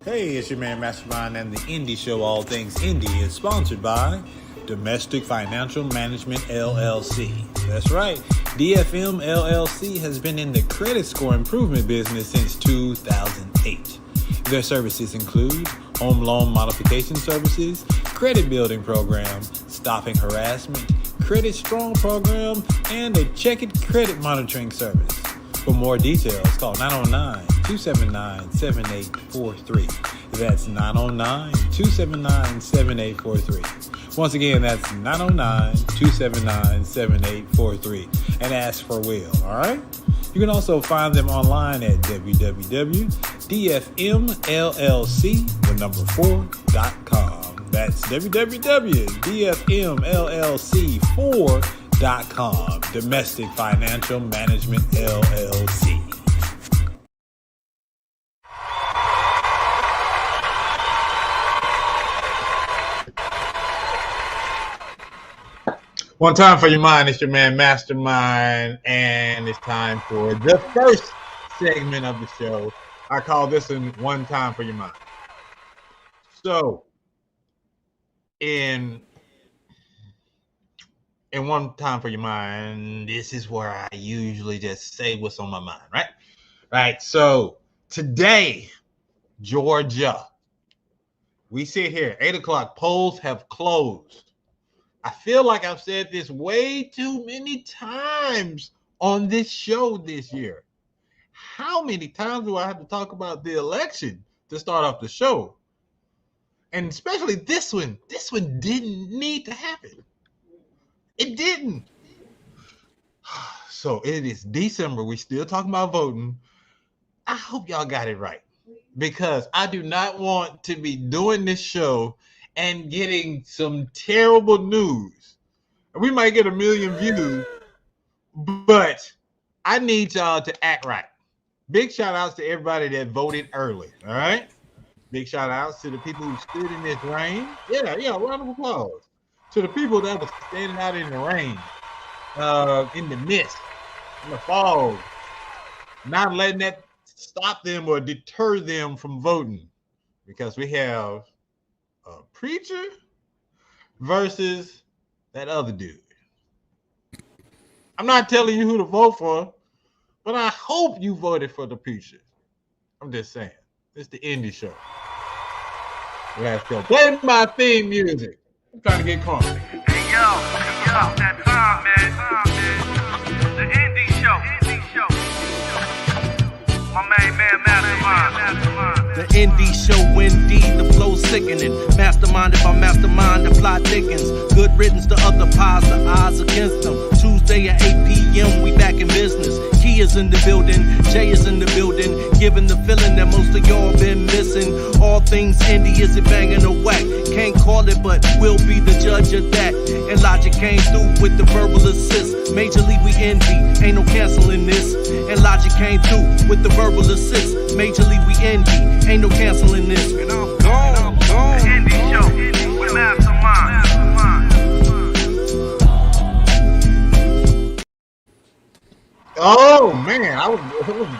Hey, it's your man Mastermind, and the Indie Show, All Things Indie, is sponsored by Domestic Financial Management LLC. That's right, DFM LLC has been in the credit score improvement business since 2008. Their services include home loan modification services, credit building program, stopping harassment, credit strong program, and a checked credit monitoring service. For more details, call 909-279-7843. That's 909-279-7843. Once again, that's 909-279-7843. And ask for Will, all right? You can also find them online at www.dfmllc4.com. That's www.dfmllc4.com. Domestic Financial Management LLC. One time for your mind, it's your man Mastermind, and it's time for the first segment of the show. I call this one time for your mind. So, in one time for your mind, this is where I usually just say what's on my mind, right? Right. So today, Georgia, we sit here, 8 o'clock, polls have closed. I feel like I've said this way too many times on this show this year. How many times do I have to talk about the election to start off the show? And especially this one didn't need to happen. It didn't. So it is December. We still talking about voting. I hope y'all got it right, because I do not want to be doing this show and getting some terrible news. We might get 1 million views, but I need y'all to act right. Big shout outs to everybody that voted early. All right. Big shout outs to the people who stood in this rain. Yeah, round of applause. To the people that were standing out in the rain, in the mist, in the fog, not letting that stop them or deter them from voting, because we have a preacher versus that other dude. I'm not telling you who to vote for, but I hope you voted for the preacher. I'm just saying. It's the Indie Show. Let's go. Play my theme music. I'm trying to get calm. Hey, yo, that time, man. The Indie Show. My main man, Mastermind. The Indie Show, indeed, the flow sickening. Masterminded by Mastermind, the plot thickens. Good riddance to other pies, the odds against them. Tuesday at 8 p.m., we back in business. Key is in the building, Jay is in the building. Giving the feeling that most of y'all been missing. All things indie, is it banging or whack? Can't call it, but we'll be the judge of that. And Logic came through with the verbal assist. Majorly we envy, ain't no canceling this. And Logic came through with the verbal assist. Majorly we envy, ain't no canceling this. And I'm gone. The Indie Show with Mastermind. Oh man, I was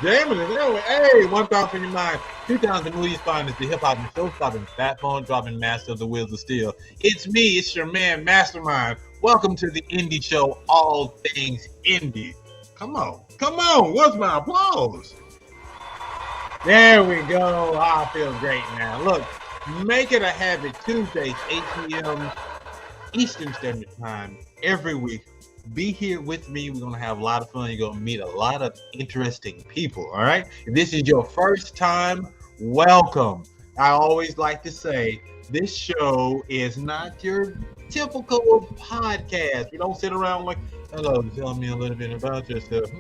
jamming it. Hey, one time for your mind, 2 times the movie's finest, the hip hop and show stopping, fat phone dropping, master of the wheels of steel. It's me, it's your man Mastermind. Welcome to the Indie Show, All Things Indie. Come on, what's my applause? There we go. I feel great now. Look, make it a habit, Tuesdays, 8 p.m. Eastern Standard Time, every week. Be here with me. We're going to have a lot of fun. You're going to meet a lot of interesting people, all right? If this is your first time, welcome. I always like to say, this show is not your typical podcast. We don't sit around like, hello, tell me a little bit about yourself.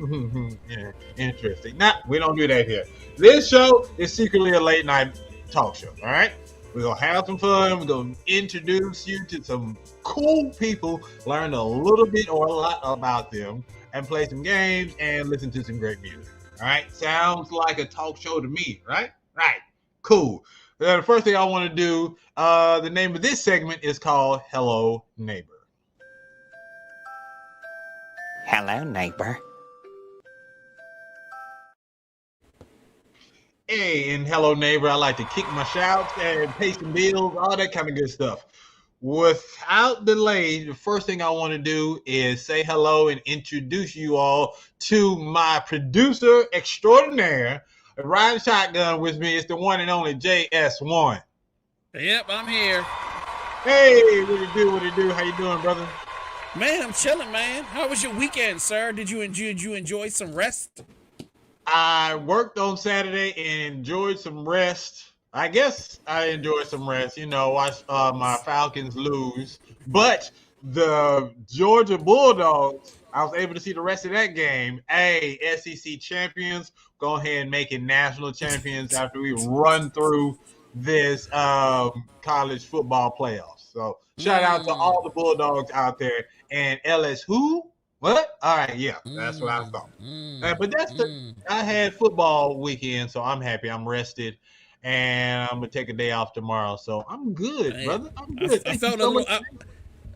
Yeah, interesting. Nah, we don't do that here. This show is secretly a late night talk show, all right? We're going to have some fun. We're going to introduce you to some cool people, learn a little bit or a lot about them, and play some games and listen to some great music. All right? Sounds like a talk show to me, right? Right. Cool. The first thing I want to do, the name of this segment is called Hello Neighbor. Hello, neighbor. Hey, and hello, neighbor. I like to kick my shouts and pay some bills, all that kind of good stuff. Without delay, the first thing I want to do is say hello and introduce you all to my producer extraordinaire. Riding shotgun with me is the one and only JS1. Yep, I'm here. Hey, what it do? What it do? How you doing, brother? Man, I'm chilling, man. How was your weekend, sir? Did you enjoy some rest? I worked on Saturday and enjoyed some rest. I guess I enjoyed some rest. Watched my Falcons lose, but the Georgia Bulldogs, I was able to see the rest of that game. Hey, SEC champions, go ahead and make it national champions after we run through this college football playoffs. So shout out to all the Bulldogs out there and LS who? What? All right, yeah, that's what I thought. But I had football weekend, so I'm happy. I'm rested, and I'm gonna take a day off tomorrow. So I'm good, Man, brother. I'm good. I Thank you felt a so little. much.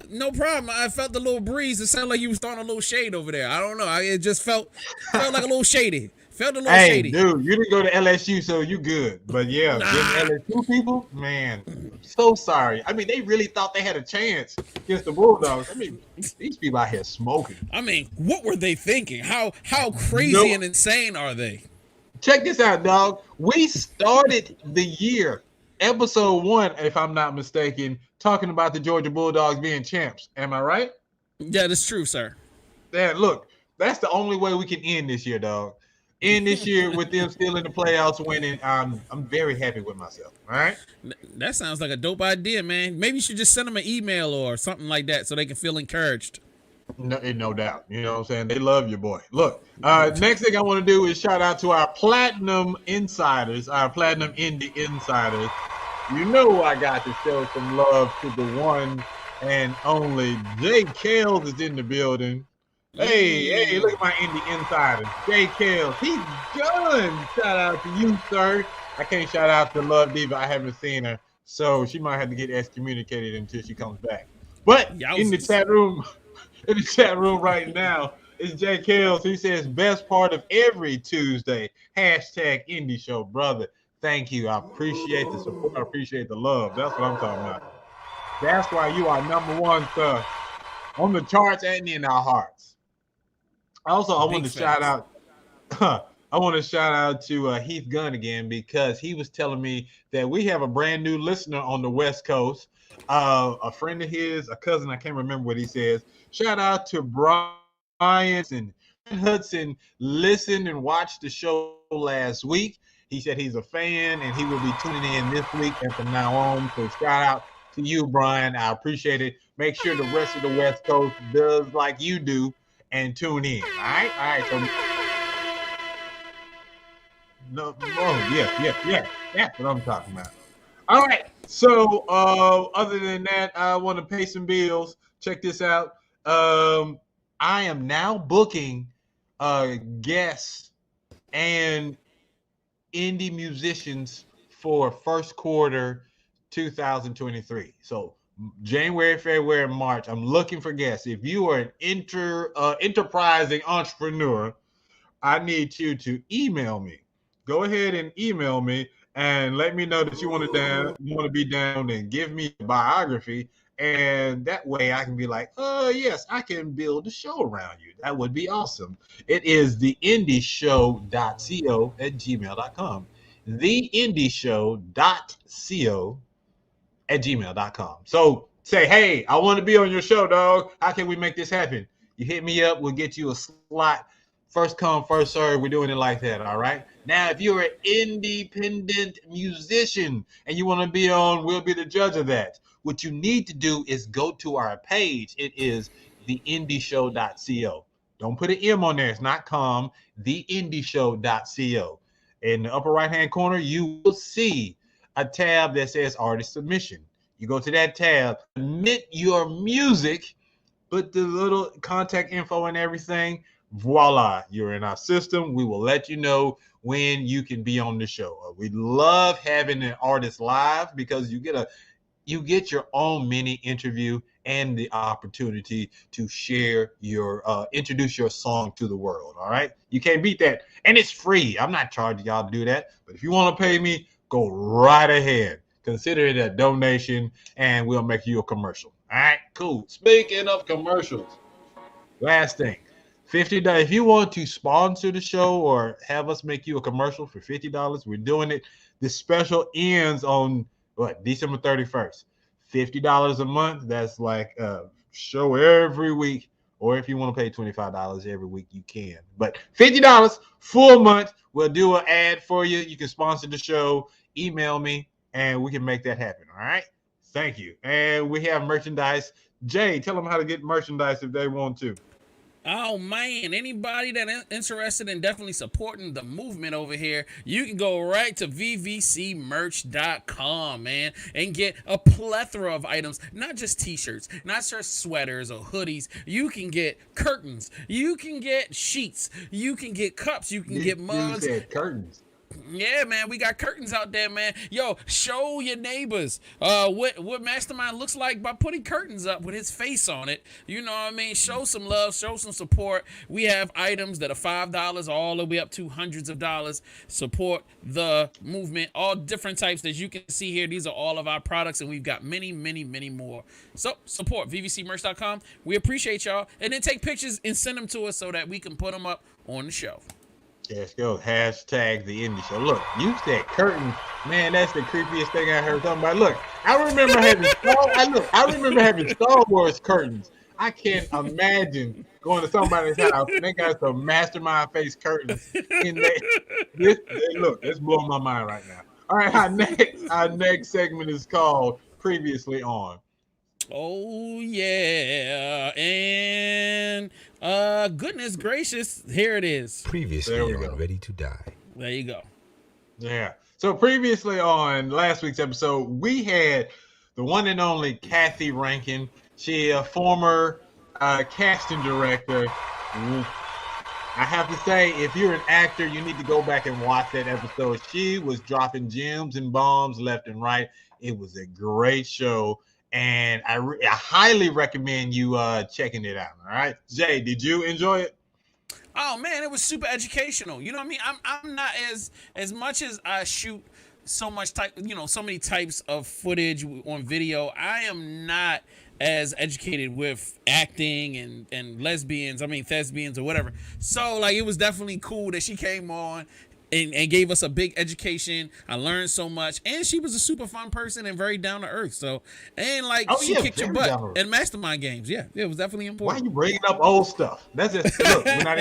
No problem. I felt the little breeze. It sounded like you was throwing a little shade over there. I don't know. It just felt like a little shady. Felt a little Hey, shady. dude, you didn't go to LSU, so you good. But yeah, them LSU people, man, I'm so sorry. I mean, they really thought they had a chance against the Bulldogs. I mean, these people out here smoking. I mean, what were they thinking? How crazy and insane are they? Check this out, dog. We started the year, episode 1, if I'm not mistaken, talking about the Georgia Bulldogs being champs. Am I right? Yeah, that's true, sir. Dad, look, that's the only way we can end this year, dog. End this year with them still in the playoffs winning. I'm very happy with myself. All right. That sounds like a dope idea, man. Maybe you should just send them an email or something like that so they can feel encouraged. No doubt. You know what I'm saying? They love your boy. Look, next thing I want to do is shout out to our platinum insiders, our platinum indie insiders. You know I got to show some love to the one and only Jay Kales is in the building. Hey, look at my indie insiders. Jay Kales, he's done. Shout out to you, sir. I can't shout out to Love Diva. I haven't seen her, so she might have to get excommunicated until she comes back. But in the chat room right now is Jay Kales. He says, best part of every Tuesday, hashtag indie show, brother. Thank you. I appreciate the support. I appreciate the love. That's what I'm talking about. That's why you are number one, sir, on the charts and in our hearts. Also, I want to shout out to Heath Gunn again, because he was telling me that we have a brand new listener on the West Coast. A friend of his, a cousin, I can't remember what he says. Shout out to Brian and Hudson. Listened and watched the show last week. He said he's a fan and he will be tuning in this week and from now on. So shout out to you, Brian. I appreciate it. Make sure the rest of the West Coast does like you do and tune in. All right. So yeah. That's what I'm talking about. All right. So other than that, I want to pay some bills. Check this out. I am now booking guests and indie musicians for first quarter 2023. So January, February, March, I'm looking for guests. If you are an enterprising entrepreneur, I need you to email me. Go ahead and email me and let me know that you want to be down and give me a biography. And that way I can be like, yes, I can build a show around you. That would be awesome. It is theindieshow.co@gmail.com. theindieshow.co@gmail.com. So say, hey, I want to be on your show, dog. How can we make this happen? You hit me up. We'll get you a slot. First come, first serve. We're doing it like that, all right? Now, if you're an independent musician and you want to be on, we'll be the judge of that. What you need to do is go to our page. It is theindieshow.co. Don't put an M on there. It's not com. theindieshow.co. In the upper right-hand corner, you will see a tab that says artist submission. You go to that tab, submit your music, put the little contact info and everything. Voila, you're in our system. We will let you know when you can be on the show. We love having an artist live because you get your own mini interview and the opportunity to share your introduce your song to the world. All right, you can't beat that, and it's free. I'm not charging y'all to do that, but if you want to pay me, go right ahead. Consider it a donation, and we'll make you a commercial. All right, cool. Speaking of commercials, last thing, $50. If you want to sponsor the show or have us make you a commercial for $50, we're doing it. This special ends on December 31st. $50 a month. That's like a show every week. Or if you want to pay $25 every week, you can. But $50 full month. We'll do an ad for you. You can sponsor the show. Email me, and we can make that happen. All right. Thank you. And we have merchandise. Jay, tell them how to get merchandise if they want to. Oh man, anybody that interested in definitely supporting the movement over here, you can go right to vvcmerch.com, man, and get a plethora of items, not just t-shirts, not just sweaters or hoodies. You can get curtains, you can get sheets, you can get cups, you can get mugs. You said curtains. Yeah, man, we got curtains out there, man. Yo, show your neighbors what Mastermind looks like by putting curtains up with his face on it. You know what I mean? Show some love, show some support. We have items that are $5 all the way up to hundreds of dollars. Support the movement, all different types that you can see here. These are all of our products, and we've got many, many, many more. So support vvcmerch.com. We appreciate y'all. And then take pictures and send them to us so that we can put them up on the show. Yes, go hashtag the indie show. Look, you said curtain, man. That's the creepiest thing I heard talking about. Look, I remember having Star Wars curtains. I can't imagine going to somebody's house and they got some Mastermind face curtains in there. Look, it's blowing my mind right now. All right, our next segment is called Previously On. Oh yeah, and goodness gracious, here it is. Previously on Ready to Die. There you go. Yeah. So previously on last week's episode, we had the one and only Kathy Rankin. She a former casting director. I have to say, if you're an actor, you need to go back and watch that episode. She was dropping gems and bombs left and right. It was a great show. And I highly recommend you checking it out. All right, Jay, did you enjoy it? Oh man, it was super educational. You know what I mean? I'm not as much as I shoot so many types of footage on video. I am not as educated with acting and lesbians. I mean thespians or whatever. So like, it was definitely cool that she came on and gave us a big education. I learned so much, and she was a super fun person and very down to earth. So, and like, she kicked your butt in Mastermind games. Yeah, it was definitely important. Why are you bringing up old stuff? That's just look. We're not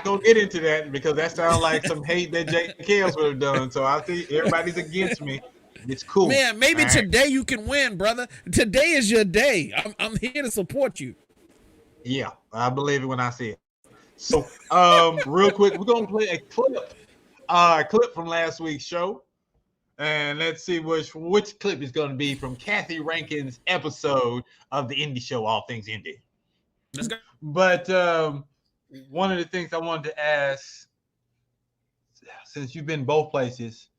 gonna get into that because that sounds like some hate that Jay Kells would have done. So I see everybody's against me. It's cool, man. Maybe today you can win, brother. Today is your day. I'm here to support you. Yeah, I believe it when I see it. So, real quick, we're gonna play a clip from last week's show, and let's see which clip is gonna be from Kathy Rankin's episode of the Indie Show, All Things Indie. Let's go. But one of the things I wanted to ask, since you've been both places,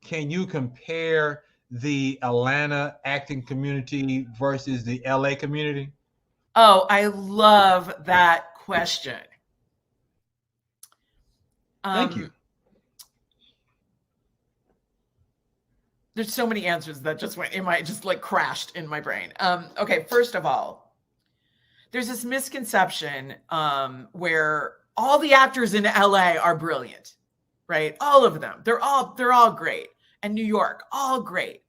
can you compare the Atlanta acting community versus the LA community? Oh, I love that question. Thank you. There's so many answers that just went in my, just like crashed in my brain. Okay, first of all, there's this misconception where all the actors in LA are brilliant, right? All of them. They're all great. And New York, all great.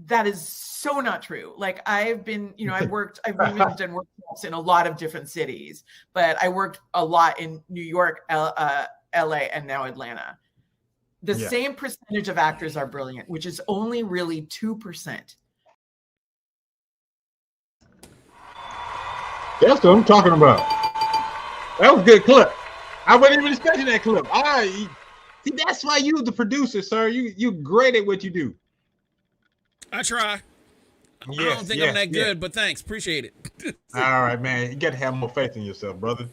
That is so not true. Like I've lived and worked in a lot of different cities, but I worked a lot in New York, LA, and now Atlanta. The same percentage of actors are brilliant, which is only really 2%. That's what I'm talking about. That was a good clip. I wasn't even expecting that clip. See, that's why you the producer, sir. You great at what you do. I try. I don't think I'm that good, but thanks. Appreciate it. All right, man. You got to have more faith in yourself, brother.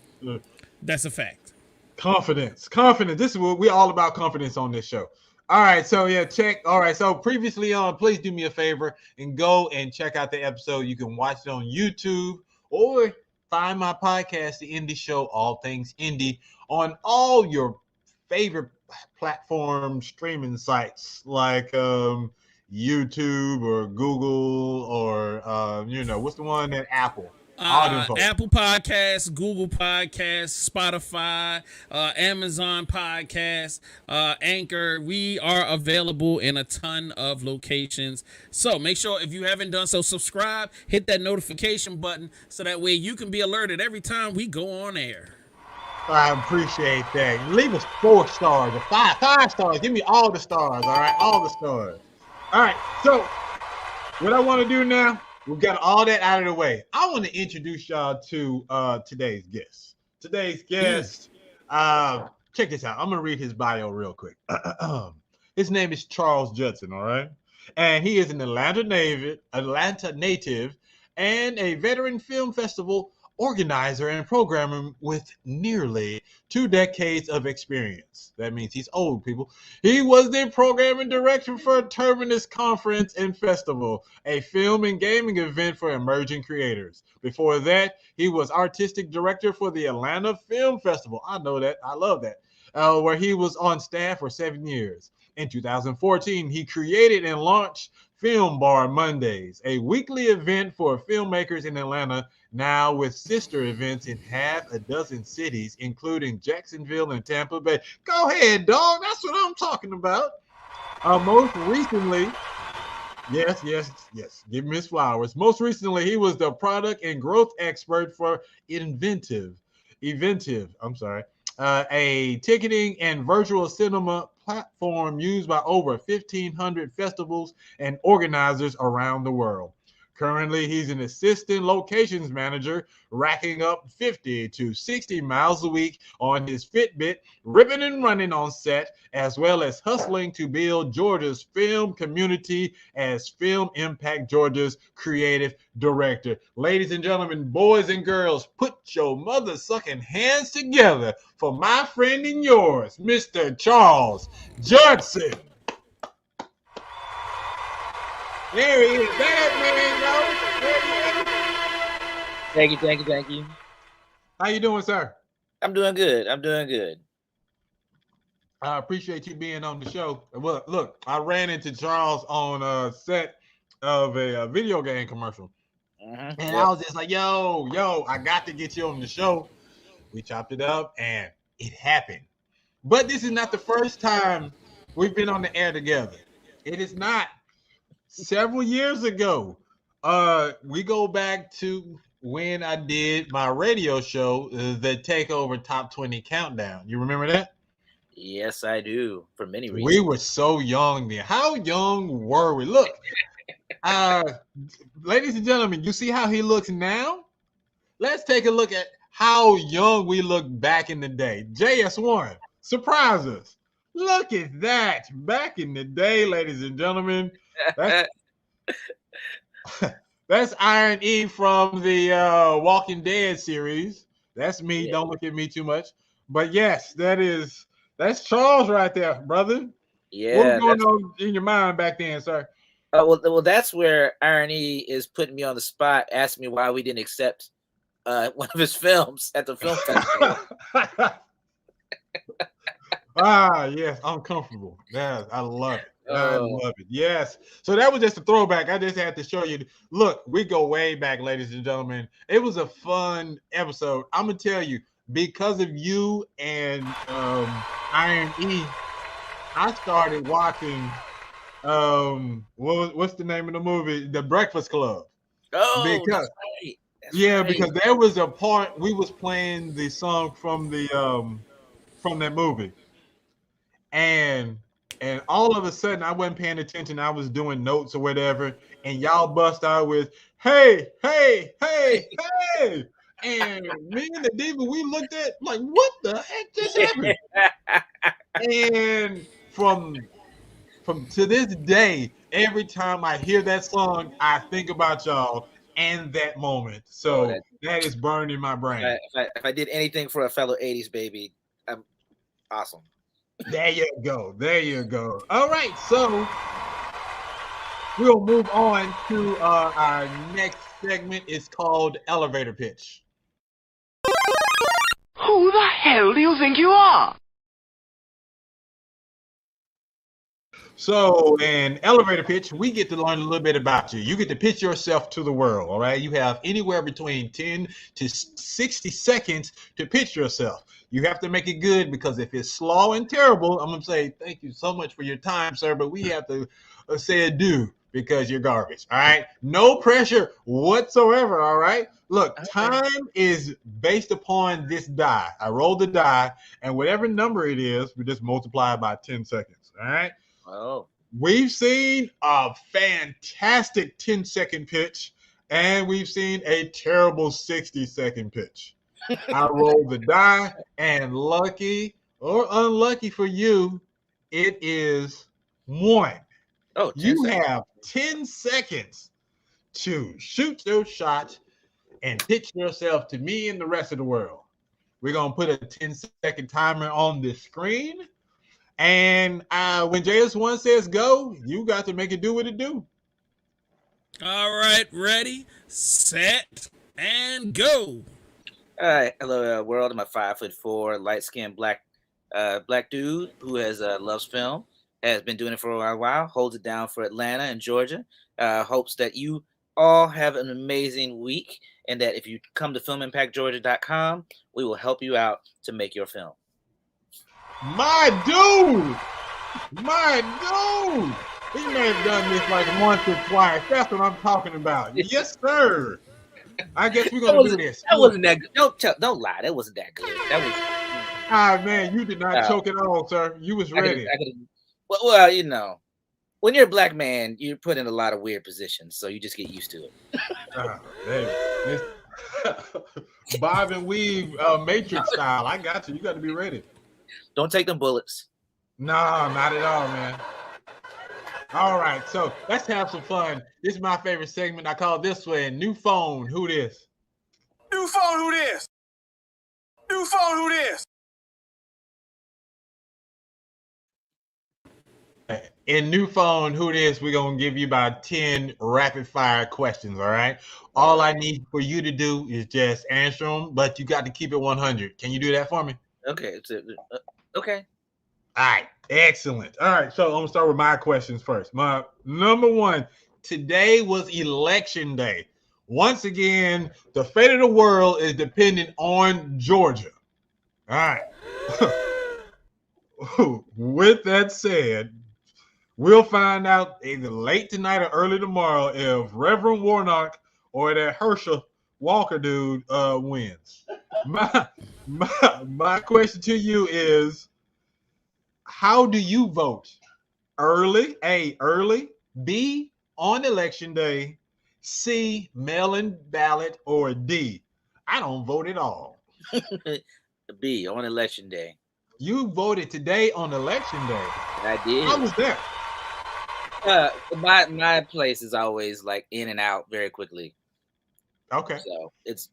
That's a fact. Confidence. This is what we're all about, confidence on this show. All right, so yeah, check. All right, so previously on, please do me a favor and go and check out the episode. You can watch it on YouTube or find my podcast, The Indie Show, All Things Indie, on all your favorite platform streaming sites like YouTube or Google or what's the one at Apple? Apple Podcasts, Google Podcasts, Spotify, Amazon Podcasts, Anchor. We are available in a ton of locations. So make sure, if you haven't done so, subscribe, hit that notification button so that way you can be alerted every time we go on air. I appreciate that. Leave us 4 stars or 5 stars. Give me all the stars, all right? All the stars. All right, so what I want to do now, we've got all that out of the way. I want to introduce y'all to today's guest. Today's guest, check this out. I'm going to read his bio real quick. His name is Charles Judson, all right? And he is an Atlanta native and a veteran film festival organizer and programmer with nearly 2 decades of experience. That means he's old, people. He was the programming director for TERMINUS Conference and Festival, a film and gaming event for emerging creators. Before that, he was artistic director for the Atlanta Film Festival. I know that. I love that. Where he was on staff for 7 years. In 2014, he created and launched Film Bar Mondays, a weekly event for filmmakers in Atlanta, now with sister events in half a dozen cities, including Jacksonville and Tampa Bay. Go ahead, dog. That's what I'm talking about. Most recently, yes, give him his flowers. Most recently, he was the product and growth expert for Eventive, a ticketing and virtual cinema platform used by over 1,500 festivals and organizers around the world. Currently, he's an assistant locations manager, racking up 50 to 60 miles a week on his Fitbit, ripping and running on set, as well as hustling to build Georgia's film community as Film Impact Georgia's creative director. Ladies and gentlemen, boys and girls, put your mother-sucking hands together for my friend and yours, Mr. Charles Judson. There he is. Thank you. How you doing, sir? I'm doing good. I appreciate you being on the show. Well, look, I ran into Charles on a set of a video game commercial. And I was just like, yo, I got to get you on the show. We chopped it up and it happened. But this is not the first time we've been on the air together. It is not. Several years ago, we go back to when I did my radio show, the Takeover Top 20 Countdown. You remember that? Yes, I do. For many reasons. We were so young then. How young were we? Look, ladies and gentlemen, you see how he looks now? Let's take a look at how young we looked back in the day. JS1, surprise us. Look at that. Back in the day, ladies and gentlemen. That's Iron E from the Walking Dead series. That's me. Yeah. Don't look at me too much. But yes, that's Charles right there, brother. Yeah. What was going on in your mind back then, sir? Well, that's where Iron E is putting me on the spot, asking me why we didn't accept one of his films at the film festival. Yes, I'm comfortable. Yeah, I love it. I love it. Yes. So that was just a throwback. I just had to show you. Look, we go way back, ladies and gentlemen. It was a fun episode. I'm gonna tell you, because of you and Iron E, I started watching what's the name of the movie? The Breakfast Club. Oh, because that's right. Because there was a part we was playing the song from the from that movie. And all of a sudden, I wasn't paying attention. I was doing notes or whatever, and y'all bust out with, hey. And me and the diva, we looked at like, what the heck just happened? And from to this day, every time I hear that song, I think about y'all and that moment. So that is burned in my brain. If I did anything for a fellow 80s baby, I'm awesome. There you go. There you go. All right, so we'll move on to our next segment. It's called Elevator Pitch. Who the hell do you think you are? So, in elevator pitch, we get to learn a little bit about you. You get to pitch yourself to the world, all right? You have anywhere between 10 to 60 seconds to pitch yourself. You have to make it good, because if it's slow and terrible, I'm going to say, thank you so much for your time, sir, but we have to say adieu because you're garbage, all right? No pressure whatsoever, all right? Look, time is based upon this die. I roll the die, and whatever number it is, we just multiply it by 10 seconds, all right? Oh, We've seen a fantastic 10-second pitch, and we've seen a terrible 60-second pitch. I rolled the die, and lucky or unlucky for you, it is 1. oh, 10 You seconds. have 10 seconds to shoot your shot and pitch yourself to me and the rest of the world. We're going to put a 10-second timer on the screen. And when JS1 says go, you got to make it do what it do. All right, ready, set, and go. All right, hello world. I'm a 5'4", light-skinned black dude who loves film. Has been doing it for a while. Holds it down for Atlanta and Georgia. Hopes that you all have an amazing week, and that if you come to FilmImpactGeorgia.com, we will help you out to make your film. My dude! He may have done this like once or twice. That's what I'm talking about. Yes, sir. I guess we're gonna do this. That wasn't that good. Don't lie. That wasn't that good. That was. Man, you did not choke it all, sir. You was ready. Well, you know, when you're a black man, you're put in a lot of weird positions, so you just get used to it. Bob and weave, Matrix style. I got you. You got to be ready. Don't take them bullets. No, not at all, man. All right, so let's have some fun. This is my favorite segment. I call this one New Phone, Who This? New phone, who this? New phone, who this? In New Phone, Who This, we're going to give you about 10 rapid-fire questions, all right? All I need for you to do is just answer them, but you got to keep it 100. Can you do that for me? Okay. Okay. All right. Excellent. All right. So I'm going to start with my questions first. My number one, today was election day. Once again, the fate of the world is dependent on Georgia. All right. With that said, we'll find out either late tonight or early tomorrow if Reverend Warnock or that Herschel Walker dude wins. My question to you is, how do you vote? Early, A, early, B, on election day, C, mail-in ballot, or D, I don't vote at all. B, on election day. You voted today on election day. I did. How was that? My place is always like in and out very quickly. Okay. So it's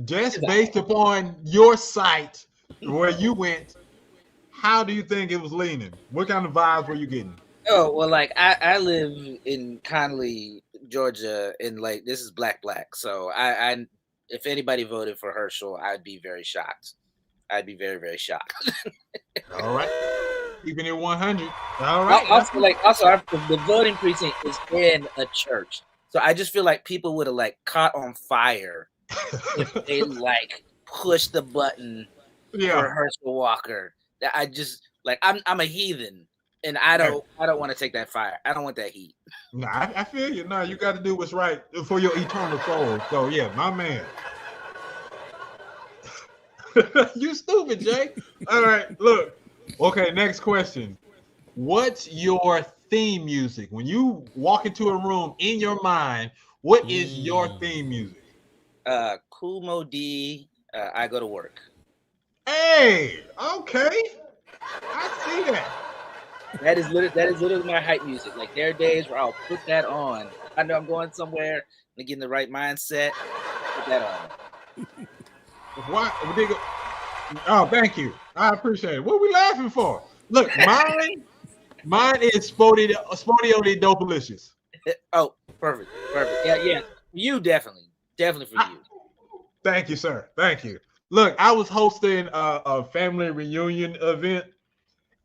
Just based upon your site where you went, how do you think it was leaning? What kind of vibes were you getting? Oh, well, like I live in Conley, Georgia, and like this is black. So I if anybody voted for Herschel, I'd be very shocked. I'd be very, very shocked. All right. Keeping it 100. All right. Also, the voting precinct is in a church. So I just feel like people would have like caught on fire if they like push the button for Herschel Walker. I just like I'm a heathen, and I don't want to take that fire. I don't want that heat. No, I feel you. No, you got to do what's right for your eternal soul. So yeah, my man. You stupid, Jay. All right, look. Okay, next question. What's your theme music? When you walk into a room in your mind, what is your theme music? Cool Mo D, I Go to Work. Hey, okay. I see that. That is literally my hype music. Like there are days where I'll put that on. I know I'm going somewhere and get in the right mindset. Put that on. What? Oh, thank you. I appreciate it. What are we laughing for? Look, mine is Spodio de Dopalicious. Oh, perfect. Yeah. You definitely for you. Thank you, sir. Thank you. Look, I was hosting a family reunion event,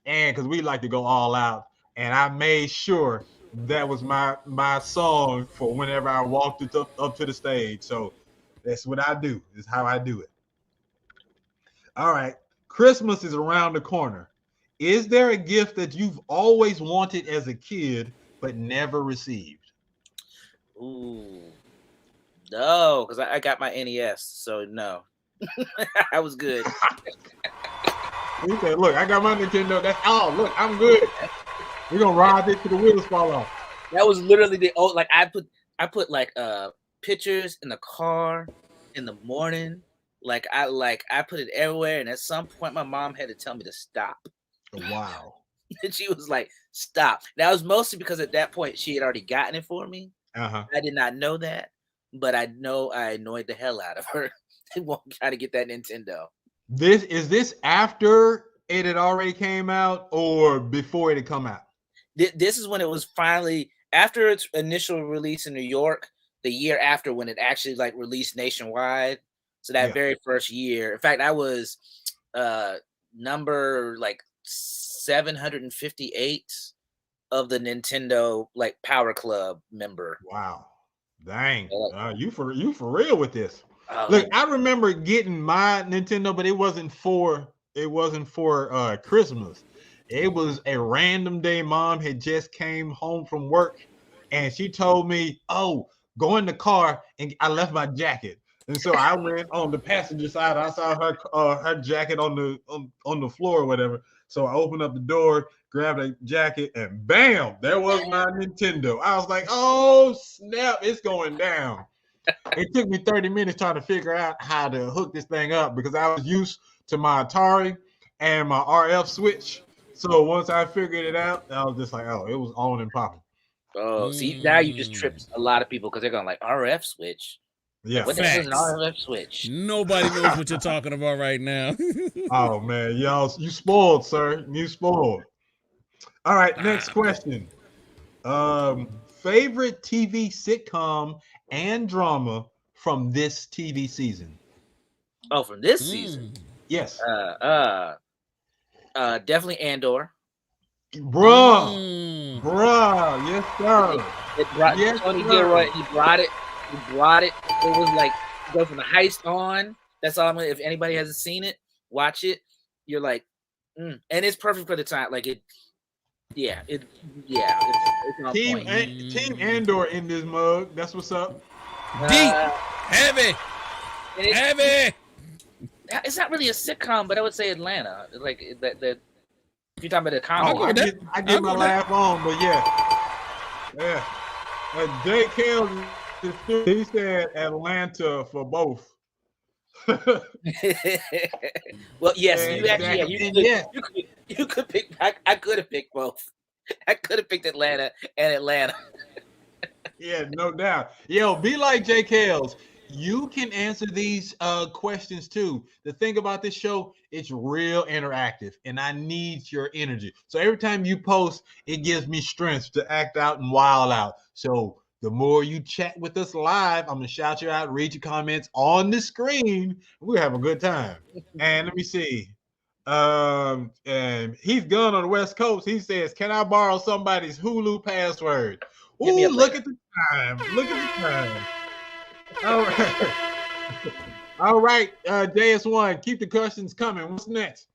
and because we like to go all out, and I made sure that was my song for whenever I walked it up to the stage. So that's what I do. Is how I do it. All right. Christmas is around the corner. Is there a gift that you've always wanted as a kid but never received? Ooh, no, because I got my NES, so no, I was good. He said, "Look, I got my Nintendo. That's all. Look, I'm good. We're gonna ride this till the wheels fall off." That was literally the old. Like I put like pictures in the car in the morning. I put it everywhere, and at some point, my mom had to tell me to stop. Wow. And she was like, "Stop." That was mostly because at that point she had already gotten it for me. Uh-huh. I did not know that, but I know I annoyed the hell out of her. Trying to get that Nintendo. This after it had already came out or before it had come out? This is when it was finally after its initial release in New York. The year after when it actually like released nationwide. So that very first year, in fact, I was number like 758 of the Nintendo like Power Club member. Wow, dang! You for real with this? Look, I remember getting my Nintendo, but it wasn't for Christmas. It was a random day. Mom had just came home from work, and she told me, "Oh, go in the car," and I left my jacket. And so I went on the passenger side. I saw her jacket on the floor or whatever. So I opened up the door, grabbed a jacket, and bam, there was my Nintendo. I was like, "Oh snap, it's going down." It took me 30 minutes trying to figure out how to hook this thing up because I was used to my Atari and my RF switch. So once I figured it out, I was just like, "Oh, it was on and popping." Oh, see, now you just tripped a lot of people because they're going like RF switch. Yeah, what is an RF switch? Nobody knows what you're talking about right now. Oh man, y'all, you spoiled, sir. You spoiled. All right, next question. Favorite TV sitcom and drama from this TV season? Oh, from this season? Yes. Definitely Andor. Bruh, yes sir. It brought Tony Gilroy. He brought it. It was like go from the heist on. That's all I'm gonna. If anybody hasn't seen it, watch it. You're like, and it's perfect for the time. Like it. Yeah, it's on Team point. Team Andor in this mug. That's what's up. Deep, heavy. It's not really a sitcom, but I would say Atlanta. Like that. If you're talking about a comedy, I get my laugh on, but yeah. Jay Kells, he said Atlanta for both. Well, yes, you could pick. I could have picked both. I could have picked Atlanta and Atlanta. Yeah, no doubt. Yo, be like Jay Kells. You can answer these questions too. The thing about this show, it's real interactive, and I need your energy. So every time you post, it gives me strength to act out and wild out. So the more you chat with us live, I'm gonna shout you out, read your comments on the screen. We'll have a good time. And let me see. And he's gone on the West Coast. He says, "Can I borrow somebody's Hulu password?" Ooh, look at the time. Look at the time. All right. All right, JS1, keep the questions coming. What's next?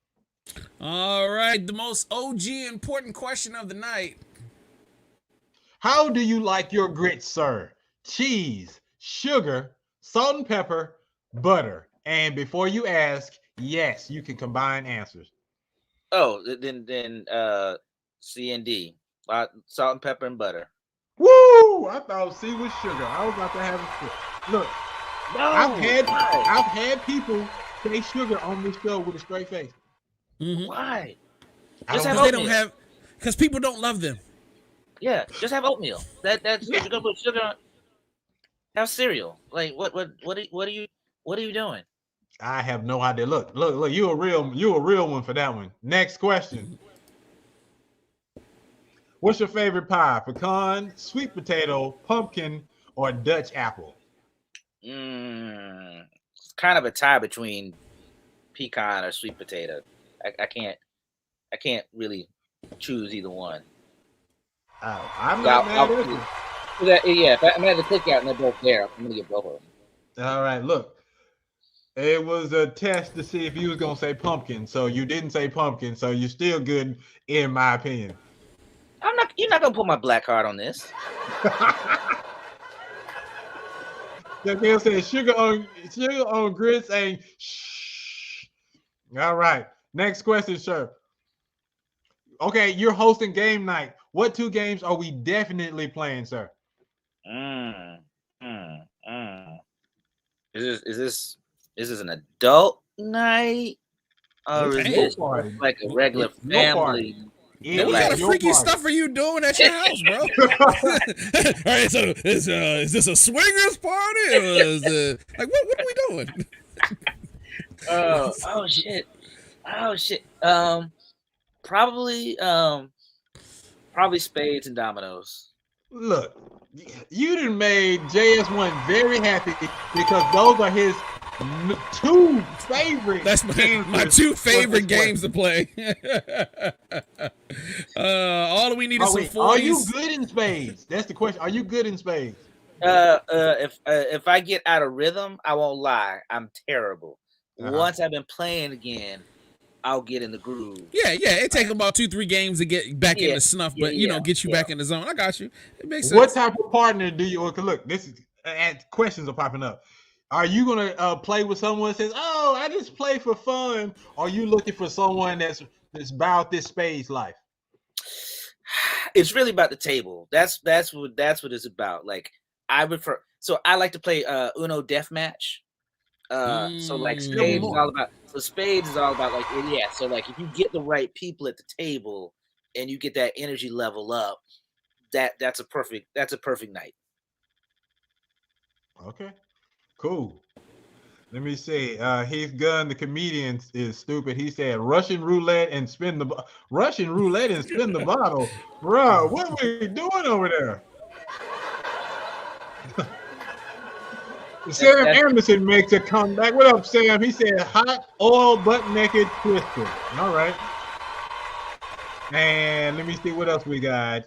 All right, the most OG important question of the night. How do you like your grits, sir? Cheese, sugar, salt and pepper, butter. And before you ask, yes, you can combine answers. Oh, then C and D. Salt and pepper and butter. Woo! I thought C was sugar. I was about to have a sip. Look, I've had people say sugar on this show with a straight face. Mm-hmm. Why? Because people don't love them. Yeah, just have oatmeal. That's you're gonna put sugar on. Have cereal. Like what are you doing? I have no idea. Look. You a real one for that one. Next question. What's your favorite pie? Pecan, sweet potato, pumpkin, or Dutch apple? It's kind of a tie between pecan or sweet potato. I can't really choose either one. I'm not mad at you. Yeah, if I'm at the cookout and they're both there, I'm gonna get both of them. All right, look. It was a test to see if you was gonna say pumpkin, so you didn't say pumpkin, so you're still good in my opinion. You're not gonna put my black card on this. They'll say sugar on grits ain't shh. All right. Next question, sir. Okay, you're hosting game night. What 2 games are we definitely playing, sir? Is this an adult night? Or is this like a regular family? What kind of freaky stuff are you doing at your house, bro? All right, so is this a swingers party? Or is it, like what are we doing? Oh shit. Probably spades and dominoes. Look, you done made JS1 very happy because those are his 2 favorite. That's my 2 favorite games to play. All we need is some 40s. Are you good in spades? That's the question. Are you good in spades? If I get out of rhythm, I won't lie. I'm terrible. Once I've been playing again, I'll get in the groove. Yeah. It takes about 2-3 games to get back in the snuff, but get you back in the zone. I got you. It makes sense. What type of partner do you? Look, this is questions are popping up. Are you gonna play with someone that says, "Oh, I just play for fun"? Or are you looking for someone that's about this spades life? It's really about the table. That's what it's about. Like I like to play Uno Deathmatch. So like spades is all about. So spades is all about like So like if you get the right people at the table and you get that energy level up, that's a perfect night. Okay, cool. Let me see. Heath Gunn, the comedian, is stupid. He said Russian roulette and spin the bottle. Bro, what are we doing over there? Sam Anderson makes a comeback. What up, Sam? He said hot oil butt naked twister. All right. And let me see what else we got.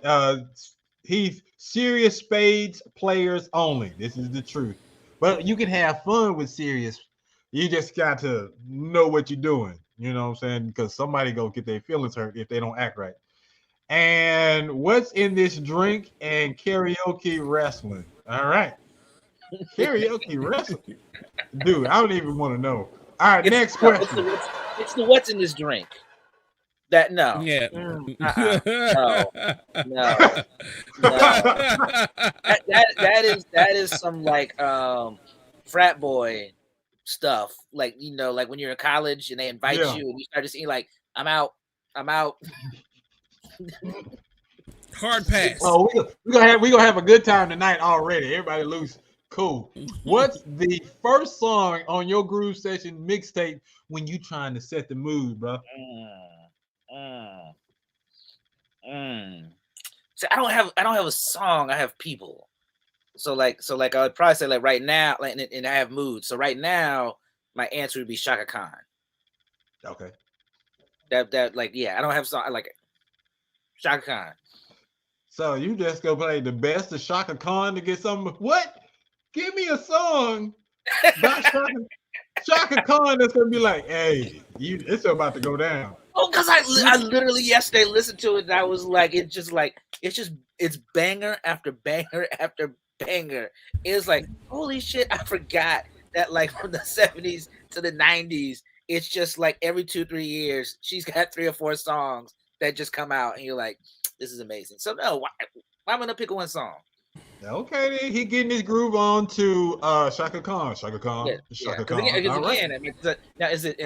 He's serious spades players only. This is the truth. But you can have fun with serious. You just got to know what you're doing. You know what I'm saying? Because somebody go get their feelings hurt if they don't act right. And what's in this drink and karaoke wrestling? All right. Karaoke wrestling. Dude, I don't even want to know. All right, next question. It's the what's in this drink. That no. Yeah. No. That is some like frat boy stuff. Like like when you're in college and they invite you and you start to see like I'm out. Hard pass. Oh, we gonna have a good time tonight already. Everybody loose. Cool. What's the first song on your groove session mixtape when you trying to set the mood, bro? So I don't have a song. I have people. So like I would probably say like right now, like and I have mood. So right now, my answer would be Shaka Khan. Okay. That like I don't have song. I like it. Shaka Khan. So you just go play the best of Shaka Khan to get some. What? Give me a song by Shaka Khan that's gonna be like, hey, it's about to go down. Oh, because I literally yesterday listened to it and I was like, it's banger after banger after banger. It's like, holy shit, I forgot that like from the 70s to the 90s, it's just like every 2-3 years, she's got 3 or 4 songs that just come out and you're like, this is amazing. So no, why am I gonna pick one song? Okay, then he getting his groove on to Shaka Khan. Shaka Khan. Now is it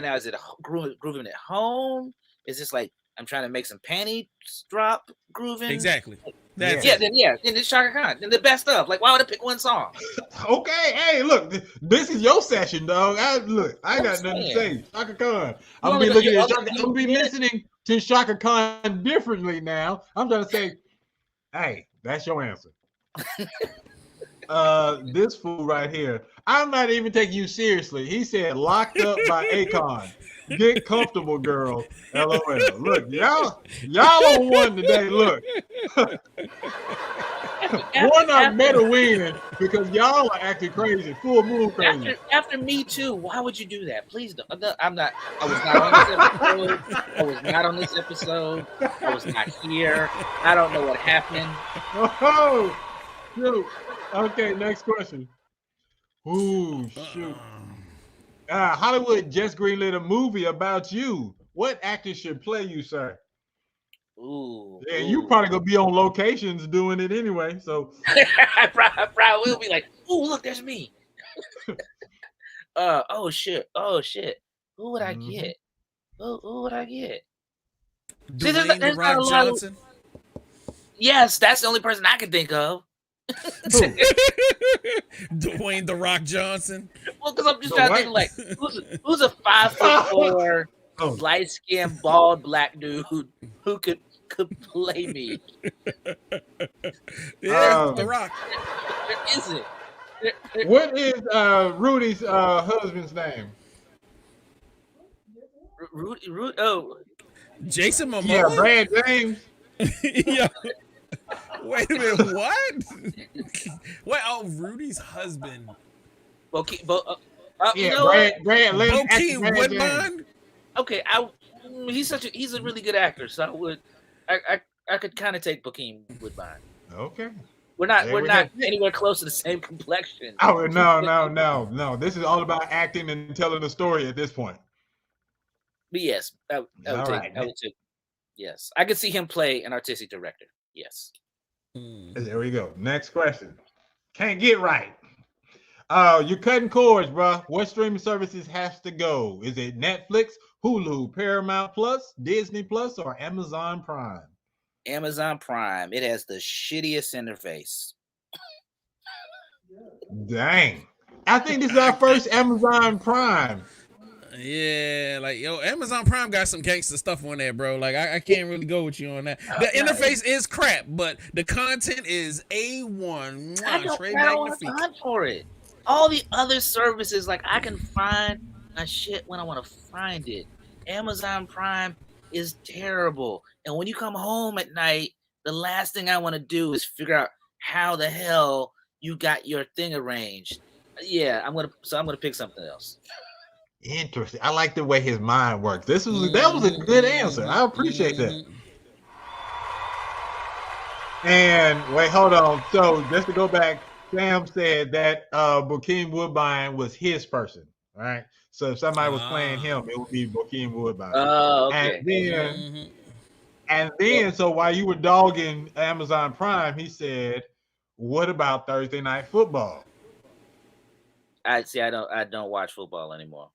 grooving at home? Is this like I'm trying to make some panty drop grooving? Exactly. That's Yeah, it. then it's Shaka Khan. Then the best of. Like, why would I pick one song? Okay, hey, look, this is your session, dog. I got nothing to saying. say. Shaka Khan. You I'm gonna only be got- looking you at only- Shaka. you I'm gonna be get it? listening to Shaka Khan differently now. I'm trying to say, hey, that's your answer. This fool right here. I'm not even taking you seriously. He said locked up by Akon. Get comfortable, girl. LOL. Look, y'all on one today. Look. Warnock better win because y'all are acting crazy, full moon crazy. After Me Too, why would you do that? Please don't. I'm not. I was not on this episode. I was not on this episode. I was not here. I don't know what happened. Oh, shoot. Okay, next question. Ooh, shoot. Hollywood just greenlit a movie about you. What actor should play you, sir? Ooh. Yeah, you probably gonna be on locations doing it anyway. So I probably will be like, ooh, look, there's me. Oh shit. Who would I get? Who would I get? See, Dwayne The Rock Johnson. Yes, that's the only person I can think of. Dwayne The Rock Johnson. Well, because I'm just trying to think, like, who's a 5'4", light-skinned, bald black dude who could play me? Yeah, The Rock. There isn't. what is Rudy's husband's name? Rudy, oh, Jason Momoa. Yeah, Brad James. Yeah. Wait a minute, what? Wait, oh, Rudy's husband. Yeah, you know what? Brad Bokeem Brad Woodbine? Okay, he's a really good actor, so I could kind of take Bokeem Woodbine. Okay. We're not anywhere close to the same complexion. Oh no. This is all about acting and telling a story at this point. But yes, I would take. Yes, I could see him play an artistic director. Yes. There we go. Next question. Can't get right. You're cutting cords, bro. What streaming services has to go? Is it Netflix, Hulu, Paramount Plus, Disney Plus, or Amazon Prime? Amazon Prime. It has the shittiest interface. Dang. I think this is our first Amazon Prime. Yeah, like Amazon Prime got some gangster stuff on there, bro. Like I can't really go with you on that. The interface is crap, but the content is A1. I don't have time for it. All the other services, like I can find my shit when I want to find it. Amazon Prime is terrible, and when you come home at night, the last thing I want to do is figure out how the hell you got your thing arranged. Yeah, I'm gonna pick something else. Interesting. I like the way his mind works. That was a good answer. I appreciate that. And wait, hold on. So just to go back, Sam said that Bokeem Woodbine was his person, right? So if somebody was playing him, it would be Bokeem Woodbine. Oh, okay. And then, so while you were dogging Amazon Prime, he said, "What about Thursday Night Football?" I don't watch football anymore.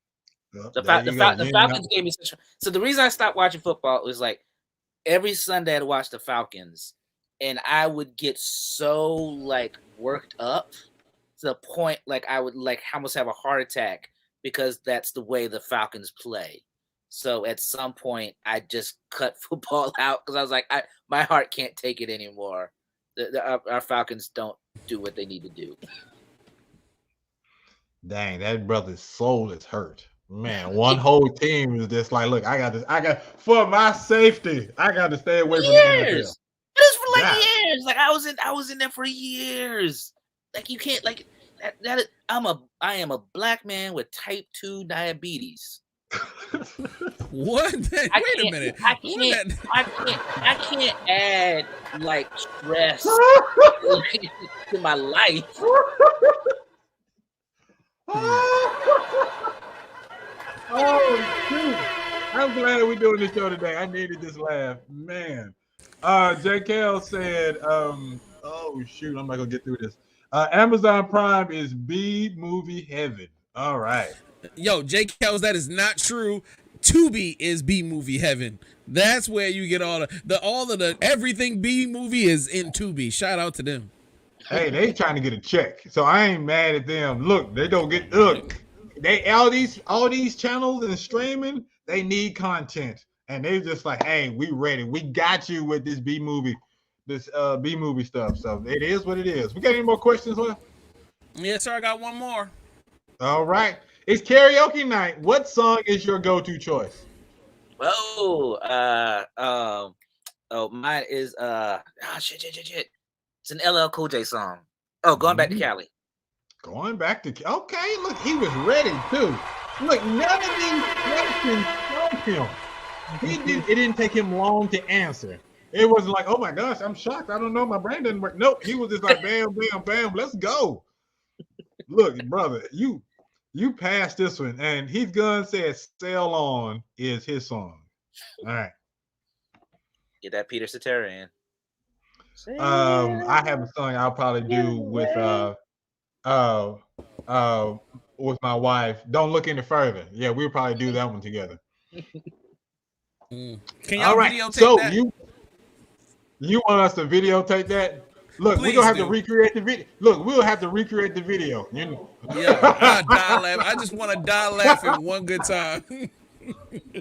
The Falcons Falcons gave me such. So the reason I stopped watching football was like every Sunday I'd watch the Falcons, and I would get so like worked up to the point like I would like almost have a heart attack because that's the way the Falcons play. So at some point I just cut football out because I was like, my heart can't take it anymore. Our Falcons don't do what they need to do. Dang, that brother's soul is hurt. Man, one whole team is just like, look, I got for my safety, I got to stay away from the NFL. Just for like years. Like I was in there for years. Like you can't like that I am a black man with type 2 diabetes. What? Wait a minute. I can't add like stress to my life. Oh, shoot. I'm glad we're doing this show today. I needed this laugh. Man. JKL said, oh, shoot. I'm not going to get through this. Amazon Prime is B movie heaven. All right. Yo, J. Kells, that is not true. Tubi is B movie heaven. That's where you get all of the everything B movie is in Tubi. Shout out to them. Hey, they trying to get a check, so I ain't mad at them. Look, they don't get They all these channels and streaming, they need content, and they just like, hey, we ready. We got you with this B movie stuff. So it is what it is. We got any more questions left? Yes, sir. I got one more. All right. It's karaoke night. What song is your go-to choice? Mine is shit. It's an LL Cool J song. Oh, Going Back to Cali. Going back to okay. Look, he was ready too. Look, none of these questions from him. It didn't take him long to answer. It wasn't like, oh my gosh, I'm shocked. I don't know. My brain doesn't work. Nope. He was just like, bam, bam, bam. Let's go. Look, brother, you passed this one, and Heath Gunn said "Sail On" is his song. All right. Get that Peter Cetera in. I have a song I'll probably do with my wife. Don't look any further. Yeah, we'll probably do that one together. Can y'all all right. videotape So that? you want us to videotape that? Look, we're gonna have to recreate the video. Look, we'll have to recreate the video. You know? Yeah, I die laugh. I just want to die laughing one good time.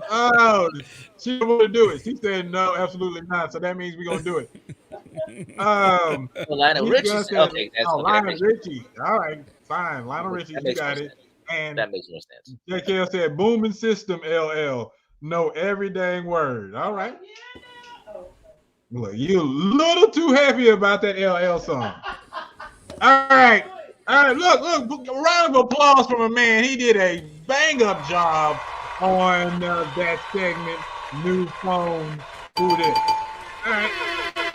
Oh, she don't want to do it. She said no, absolutely not. So that means we're gonna do it. Lionel Richie. Okay, Lionel Richie. All right, fine. Lionel Richie, you got it. And that makes more sense. JKL said booming system LL. No, every dang word. All right. Look, you're a little too happy about that LL song. All right. Look, round of applause from a man. He did a bang-up job on that segment, New Phone, Who This? All right.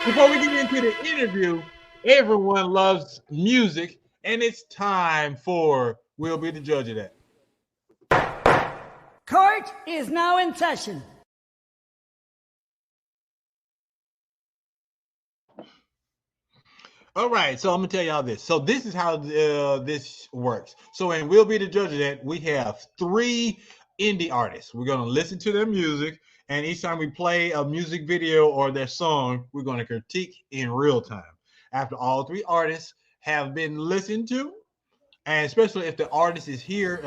Before we get into the interview, everyone loves music, and it's time for We'll Be the Judge of That. Court is now in session. All right, so I'm gonna tell y'all this. So this is how this works. So in We'll Be the Judge of That, we have 3 indie artists. We're gonna listen to their music, and each time we play a music video or their song, we're gonna critique in real time. After all 3 artists have been listened to, and especially if the artist is here,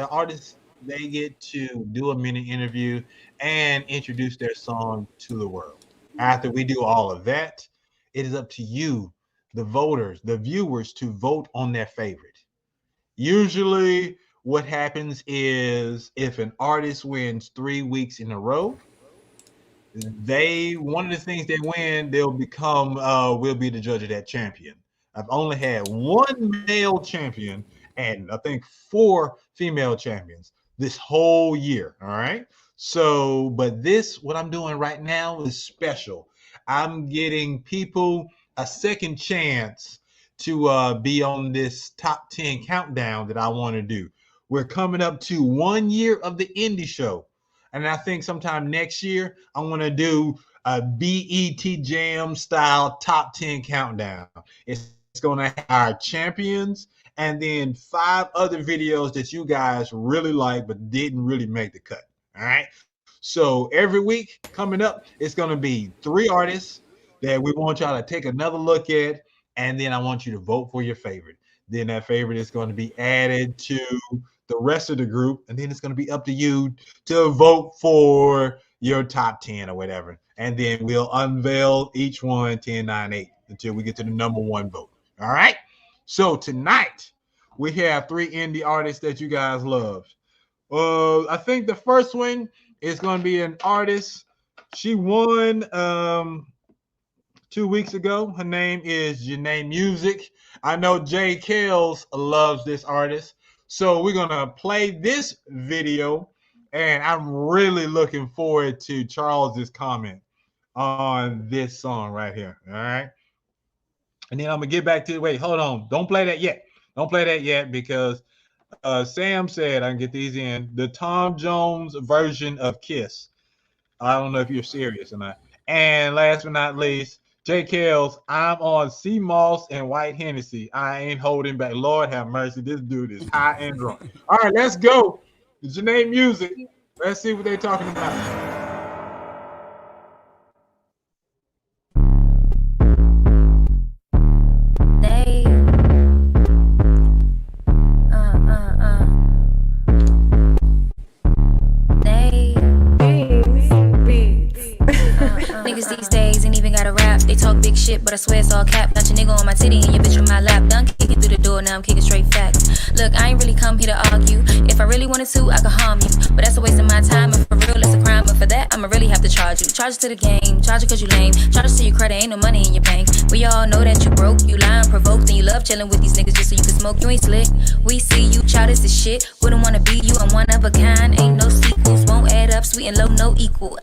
they get to do a mini interview and introduce their song to the world. After we do all of that, it is up to you, the voters, the viewers, to vote on their favorite. Usually what happens is if an artist wins 3 weeks in a row, one of the things they win, they'll become will be the judge of that champion. I've only had 1 male champion and I think 4 female champions this whole year. All right. So, but what I'm doing right now is special. I'm getting people a second chance to be on this top 10 countdown that I want to do. We're coming up to 1 year of the indie show. And I think sometime next year, I want to do a BET Jam style top 10 countdown. It's going to have our champions and then 5 other videos that you guys really like but didn't really make the cut. All right. So every week coming up, it's going to be 3 artists that we want y'all to take another look at, and then I want you to vote for your favorite. Then that favorite is going to be added to the rest of the group, and then it's going to be up to you to vote for your top 10 or whatever. And then we'll unveil each one 10, 9, 8 until we get to the number 1 vote. All right? So tonight, we have 3 indie artists that you guys love. I think the first one is going to be an artist. She won 2 weeks ago. Her name is Janae Music. I know Jay Kells loves this artist. So we're going to play this video, and I'm really looking forward to Charles's comment on this song right here. All right. And then I'm going to get back to wait, hold on. Don't play that yet. Don't play that yet because Sam said, I can get these in, the Tom Jones version of Kiss. I don't know if you're serious or not. And last but not least, Jay Kells, I'm on sea moss and white Hennessy. I ain't holding back. Lord have mercy. This dude is high and drunk. All right, let's go. Janae Music. Let's see what they're talking about. They Niggas these days ain't even got a rap. They talk big shit, but I swear it's all cap. Got your nigga on my titty and your bitch on my lap. Done kicking through the door, now I'm kicking straight facts. Look, I ain't really come here to argue. If I really wanted to, I could harm you, but that's a waste of my time. And for real, it's a crime. But for that, I'ma really have to charge you. Charge it to the game, charge it cause you lame. Charge it to your credit, ain't no money in your bank. We all know that you broke, you lying, provoked, and you love chilling with these niggas just so you can smoke. You ain't slick. We see you, child, this is shit. Wouldn't wanna be you, I'm one of a kind. Ain't no sequels, won't add up, sweet and low, no equal.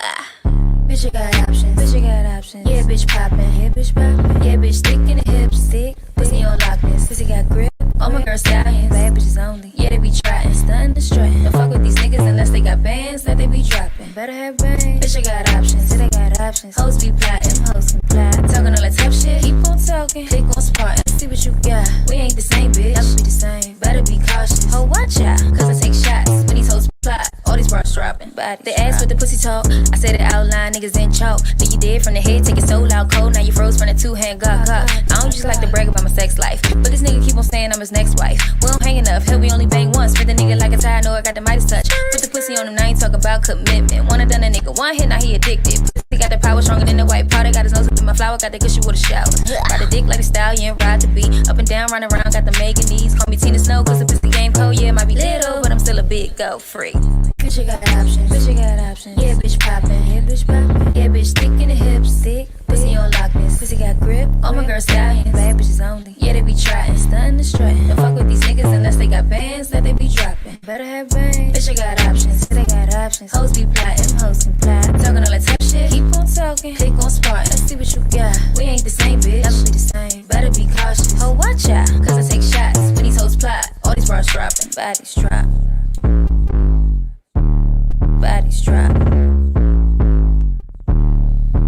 Bitch, you got options. Bitch, you got options. Yeah, bitch poppin'. Yeah, bitch poppin'. Yeah, bitch thick in the hips. Thick. Pussy on lockness. Pussy got grip. All my girls stallions. Bad bitches only. Yeah, they be trotting. Stuntin' the struttin'. Don't fuck with these niggas unless they got bands that they be dropping. Better have bands. Bitch, you got options. Yeah, they got options. Hoes be plotting. Hoes can plot. Talking all that tough shit. Keep on talking. Click on spot and see what you got. We ain't the same, bitch. Never be the same. Better be cautious. Oh, watch out. Cause I take shots. When these hoes plot. All these bras dropping. They ass with the pussy talk. I said it out loud, niggas in chalk. Then you did from the head, take it so loud cold. Now you froze from the two-hand gawk. I don't just like to brag about my sex life, but this nigga keep on saying I'm his next wife. We don't hang enough, hell we only bang once. Fit the nigga like a tie, know I got the Midas touch. Put the pussy on him, now I ain't talking about commitment. Wanna done a nigga, one hit, now he addicted. Pussy got the power stronger than the white powder. Got his nose up in my flower, got the good shit with a shower. Ride the dick like a stallion, ride the beat. Up and down, run around, got the mega knees. Call me Tina Snow, cause the pussy game cold. Yeah, it might be little, but I'm still a big go free. Bitch, you got options. Bitch, you got options. Yeah, bitch poppin'. Yeah, bitch poppin'. Yeah, bitch thick in the hips. Thick. Pussy on lockness. Pussy got grip. All my girls stallions. Bad bitches only. Yeah, they be trotting. Stuntin' the struttin'. Don't fuck with these niggas unless they got bands that they be dropping. Better have bands. Bitch, you got options. Yeah, they got options. Hoes be plotting. Hoes can plot. Talking all that tough shit. Keep on talking. Click on spot. Let's see what you got. We ain't the same, bitch. Never be the same. Better be cautious. Oh, watch out. Cause I take shots. When these hoes plot. All these bras dropping. Bodies drop. Bodies drop.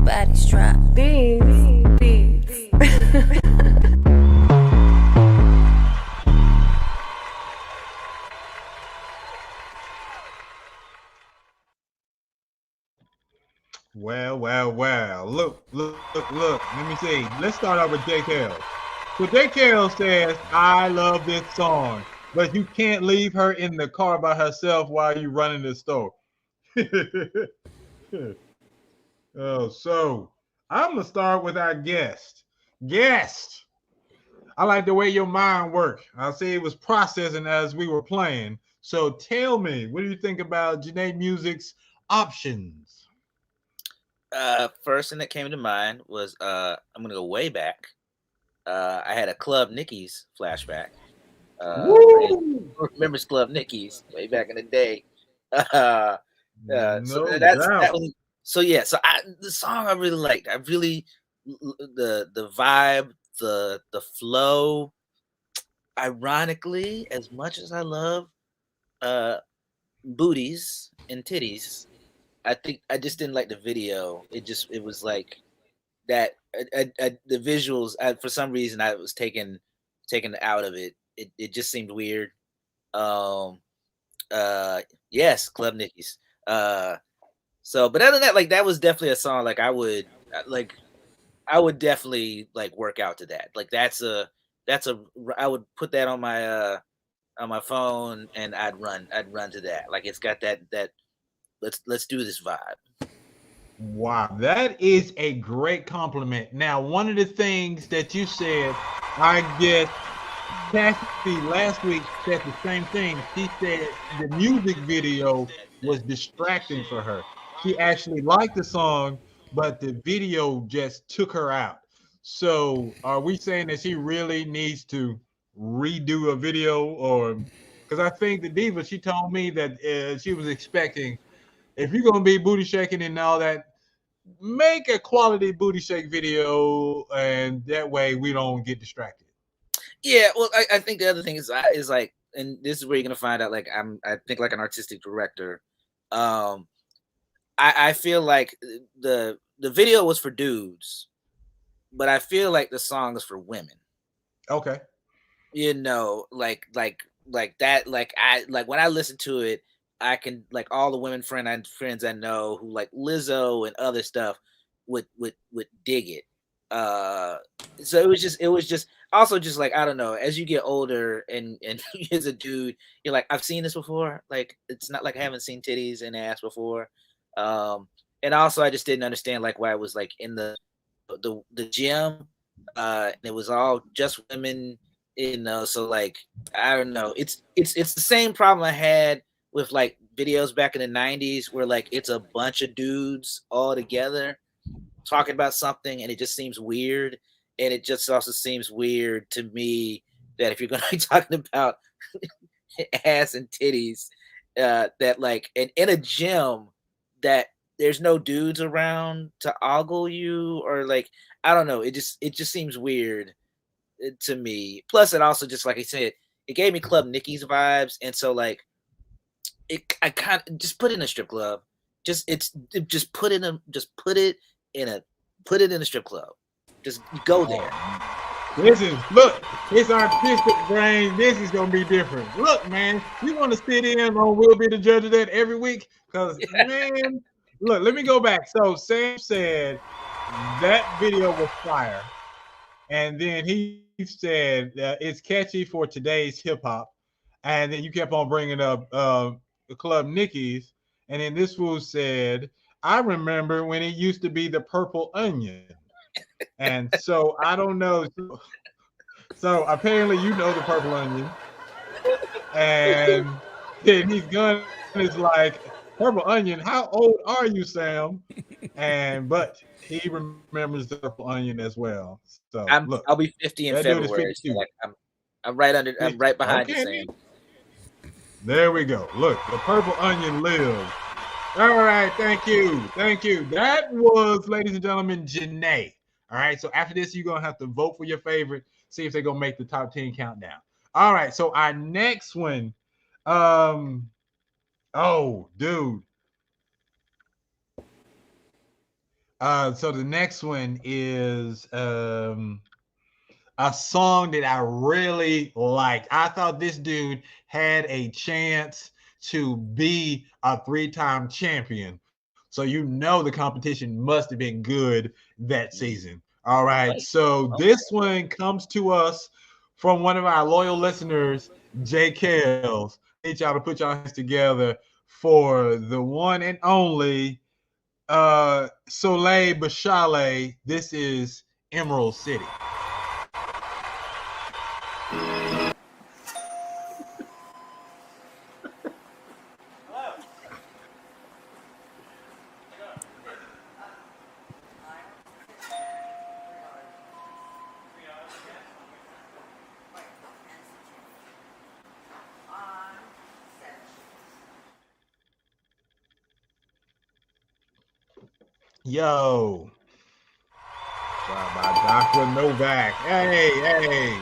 Bodies drop. Beats. Well. Look. Let me see. Let's start out with JKL. So JKL says, I love this song, but you can't leave her in the car by herself while you running the store. So I'm gonna start with our guest. I like the way your mind works. I'll say it was processing as we were playing. So tell me, what do you think about Janae Music's options? First thing that came to mind was I'm gonna go way back. I had a Club Nicky's flashback. Remembers Club Nicky's way back in the day. So the song I really liked. I really the vibe, the flow. Ironically, as much as I love booties and titties, I think I just didn't like the video. It was like that. The visuals, for some reason, I was taken out of it. It just seemed weird. Yes, Club Nicky's. So, but other than that, like that was definitely a song like I would definitely like work out to that. Like I would put that on my phone and I'd run to that. Like it's got that let's do this vibe. Wow, that is a great compliment. Now, one of the things that you said, I guess Cassie last week said the same thing. She said the music video was distracting for her. She actually liked the song, but the video just took her out. So are we saying that she really needs to redo a video? Or because I think the diva, she told me that she was expecting, if you're going to be booty shaking and all that, make a quality booty shake video, and that way we don't get distracted. Yeah, well, I think the other thing is like, and this is where you're gonna find out. Like, I think like an artistic director. I feel like the video was for dudes, but I feel like the song is for women. Okay. You know, like that. Like when I listen to it, I can like all the women friends I know who like Lizzo and other stuff would dig it. Uh, so it was just also just like I don't know. As you get older and as a dude, you're like I've seen this before. Like it's not like I haven't seen titties and ass before. And also I just didn't understand like why it was like in the gym. And it was all just women. You know, so like I don't know. It's the same problem I had with like videos back in the 90s where like it's a bunch of dudes all together talking about something and it just seems weird. And it just also seems weird to me that if you're going to be talking about ass and titties, that like in a gym that there's no dudes around to ogle you or like I don't know. It just seems weird to me. Plus, it also just like I said, it gave me Club Nicky's vibes, and so like I kind of just put it in a strip club. Just put it in a strip club. Just go there. Look, it's artistic brain. This is gonna be different. Look, man, you want to sit in on We'll Be the Judge of That every week? Because man, look, let me go back. So Sam said that video was fire, and then he said it's catchy for today's hip hop, and then you kept on bringing up the Club Nicky's, and then this fool said, "I remember when it used to be the Purple Onion." And so I don't know. So apparently you know the Purple Onion, and then his gun is like, "Purple Onion, how old are you, Sam?" And but he remembers the Purple Onion as well. So look, I'll be 50 in that dude is February. 52. So like I'm right behind you, Okay. Sam. There we go. Look, the Purple Onion lives. All right, thank you. That was, ladies and gentlemen, Janae. All right, so after this, you're going to have to vote for your favorite, see if they're going to make the top 10 countdown. All right, so our next one, oh, dude. So the next one is a song that I really liked. I thought this dude had a chance to be a 3-time champion. So you know the competition must have been good that season. All right. So this one comes to us from one of our loyal listeners, Jay Kells. I need y'all to put y'all hands together for the one and only Soleil Bashale. This is Emerald City. Yo. By Dr. Novak. Hey.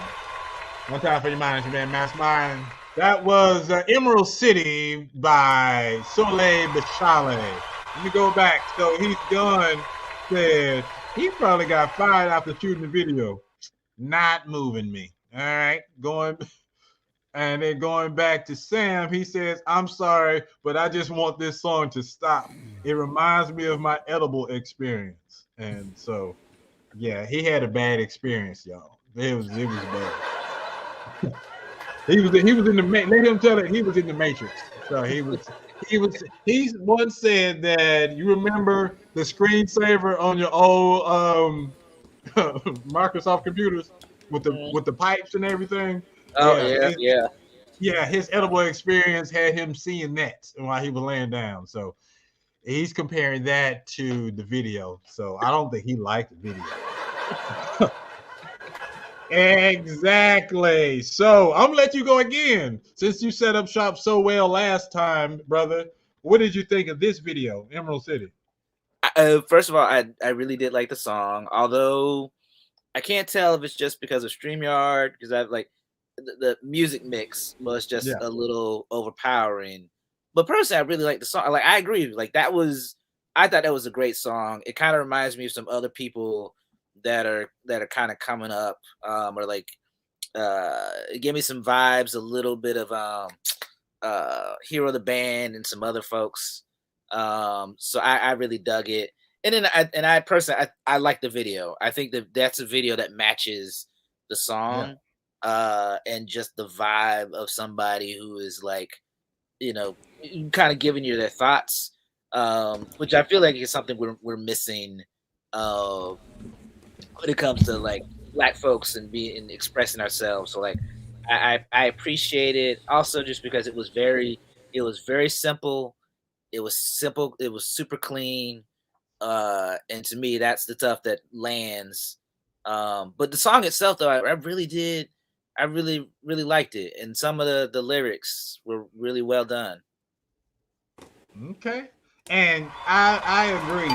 One time for your mind, your man, Mastermind. That was Emerald City by Soleil Bashale. Let me go back. So he's done, said he probably got fired after shooting the video. Not moving me. All right. And then going back to Sam, he says, "I'm sorry, but I just want this song to stop. It reminds me of my edible experience." And so, yeah, he had a bad experience, y'all. It was bad. He was in the let him tell it. He was in the Matrix. So he once said that you remember the screensaver on your old Microsoft computers with the pipes and everything. Oh yeah. His edible experience had him seeing that while he was laying down. So he's comparing that to the video. So I don't think he liked the video. Exactly. So I'm gonna let you go again since you set up shop so well last time, brother. What did you think of this video, Emerald City? First of all, I really did like the song, although I can't tell if it's just because of StreamYard, because I've like the music mix was just a little overpowering. But personally, I really like the song. Like I agree, like I thought that was a great song. It kind of reminds me of some other people that are kind of coming up, or like give me some vibes, a little bit of Hero of the Band and some other folks. So I really dug it. And then I personally I like the video. I think that's a video that matches the song, and just the vibe of somebody who is like, kind of giving you their thoughts, which I feel like is something we're missing when it comes to like Black folks and expressing ourselves. So like I appreciate it also just because it was very simple. It was simple. It was super clean. And to me, that's the stuff that lands. But the song itself, though, I really liked it. And some of the lyrics were really well done. Okay. And I agree.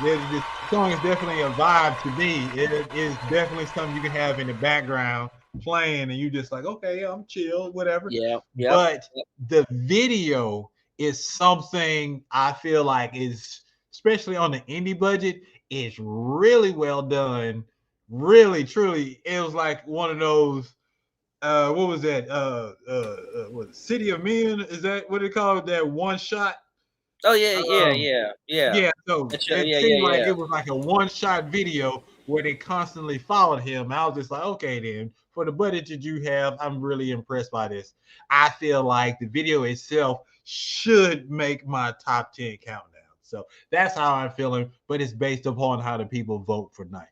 This song is definitely a vibe to me. It is definitely something you can have in the background playing, and you just like, okay, yeah, I'm chill, whatever. Yeah. But the video is something I feel like is, especially on the indie budget, is really well done. Really, truly, it was like one of those. What was that? What, City of Men? Is that what it called? That one shot. Oh yeah. So it seemed like it was like a one-shot video where they constantly followed him. I was just like, okay, then for the budget that you have, I'm really impressed by this. I feel like the video itself should make my top 10 countdown. So that's how I'm feeling, but it's based upon how the people vote for night.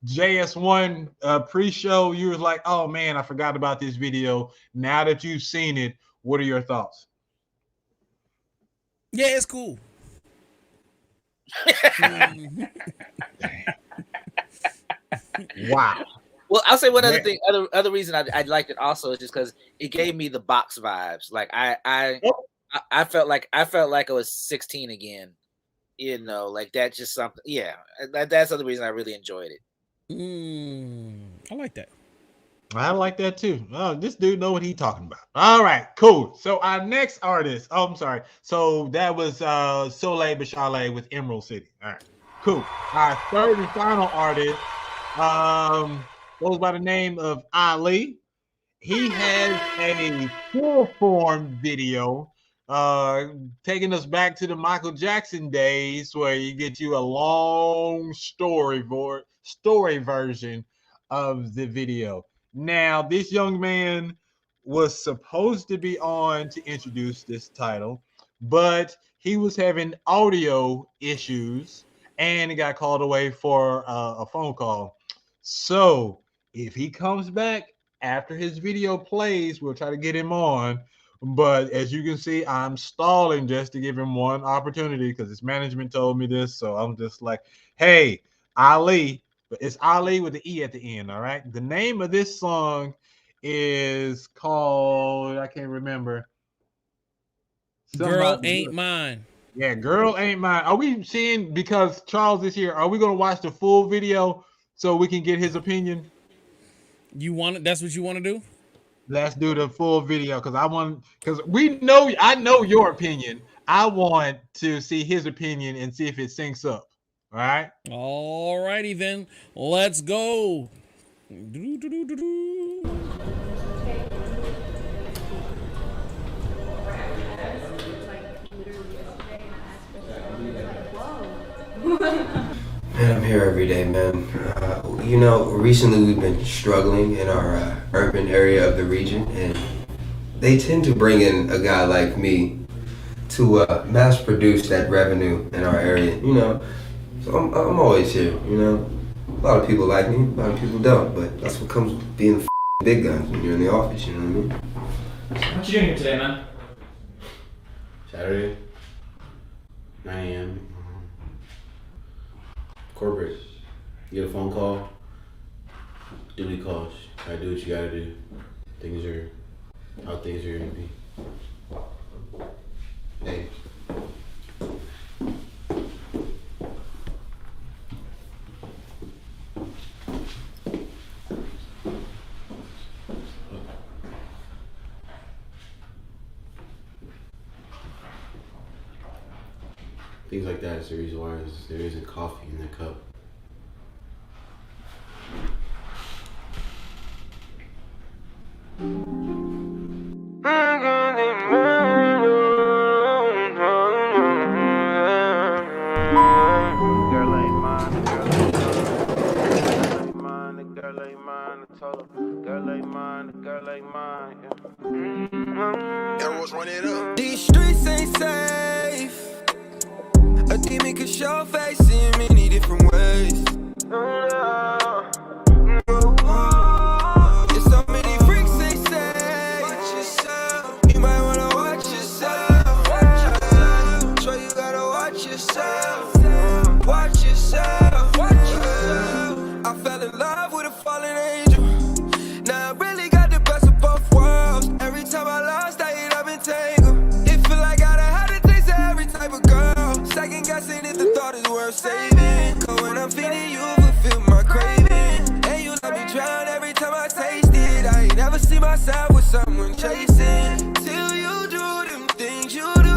JS1 pre-show, you was like, oh man, I forgot about this video. Now that you've seen it, what are your thoughts? Yeah, it's cool. Wow. Well, I'll say one other thing. Other reason I liked it also is just because it gave me the box vibes. Like I felt like I was 16 again. Like that's just something. Yeah, that's the other reason I really enjoyed it. I like that. I like that too. Oh, this dude know what he's talking about. All right, cool. So our next artist, I'm sorry. So that was Soleil Bashale with Emerald City. All right, cool. Our third and final artist goes by the name of Ali. He has a full form video taking us back to the Michael Jackson days where you get you a long story version of the video. Now, this young man was supposed to be on to introduce this title, but he was having audio issues and he got called away for a phone call. So if he comes back after his video plays, we'll try to get him on. But as you can see, I'm stalling just to give him one opportunity because his management told me this. So I'm just like, hey, Ali. But it's Ali with the E at the end, all right? The name of this song is called, I can't remember. Girl Ain't Mine. Yeah, Girl Ain't Mine. Are we seeing, because Charles is here, are we going to watch the full video so we can get his opinion? That's what you want to do? Let's do the full video because I know your opinion. I want to see his opinion and see if it syncs up. All right. All righty then. Let's go. Man, I'm here every day, man. Recently we've been struggling in our urban area of the region, and they tend to bring in a guy like me to mass produce that revenue in our area, So I'm always here, A lot of people like me, a lot of people don't, but that's what comes with being the big guns when you're in the office, you know what I mean? What you doing here today, man? Saturday, 9 a.m. Corporate. You get a phone call, duty calls. Gotta do what you gotta do. How things are gonna be. Hey. Things like that is the reason why there isn't coffee in the cup. I'm gonna girl ain't mine. I told her, girl ain't mine, a girl ain't mine. Yeah. Arrows run it up. These streets ain't safe. A demon can show face in many different ways. There's so many freaks they say. Watch yourself. You might wanna watch yourself. So you gotta watch yourself. Watch yourself. I fell in love with a fallen angel. Now I really got the best of both worlds. Every time I lost, I end up entangled. It feel like I done had a taste of every type of girl. Second guessing if the thought is worth saving. Cause when I'm feeding you, fulfill my craving. And you let me drown every time I taste it. I ain't never see myself with someone chasing. Till you do them things you do.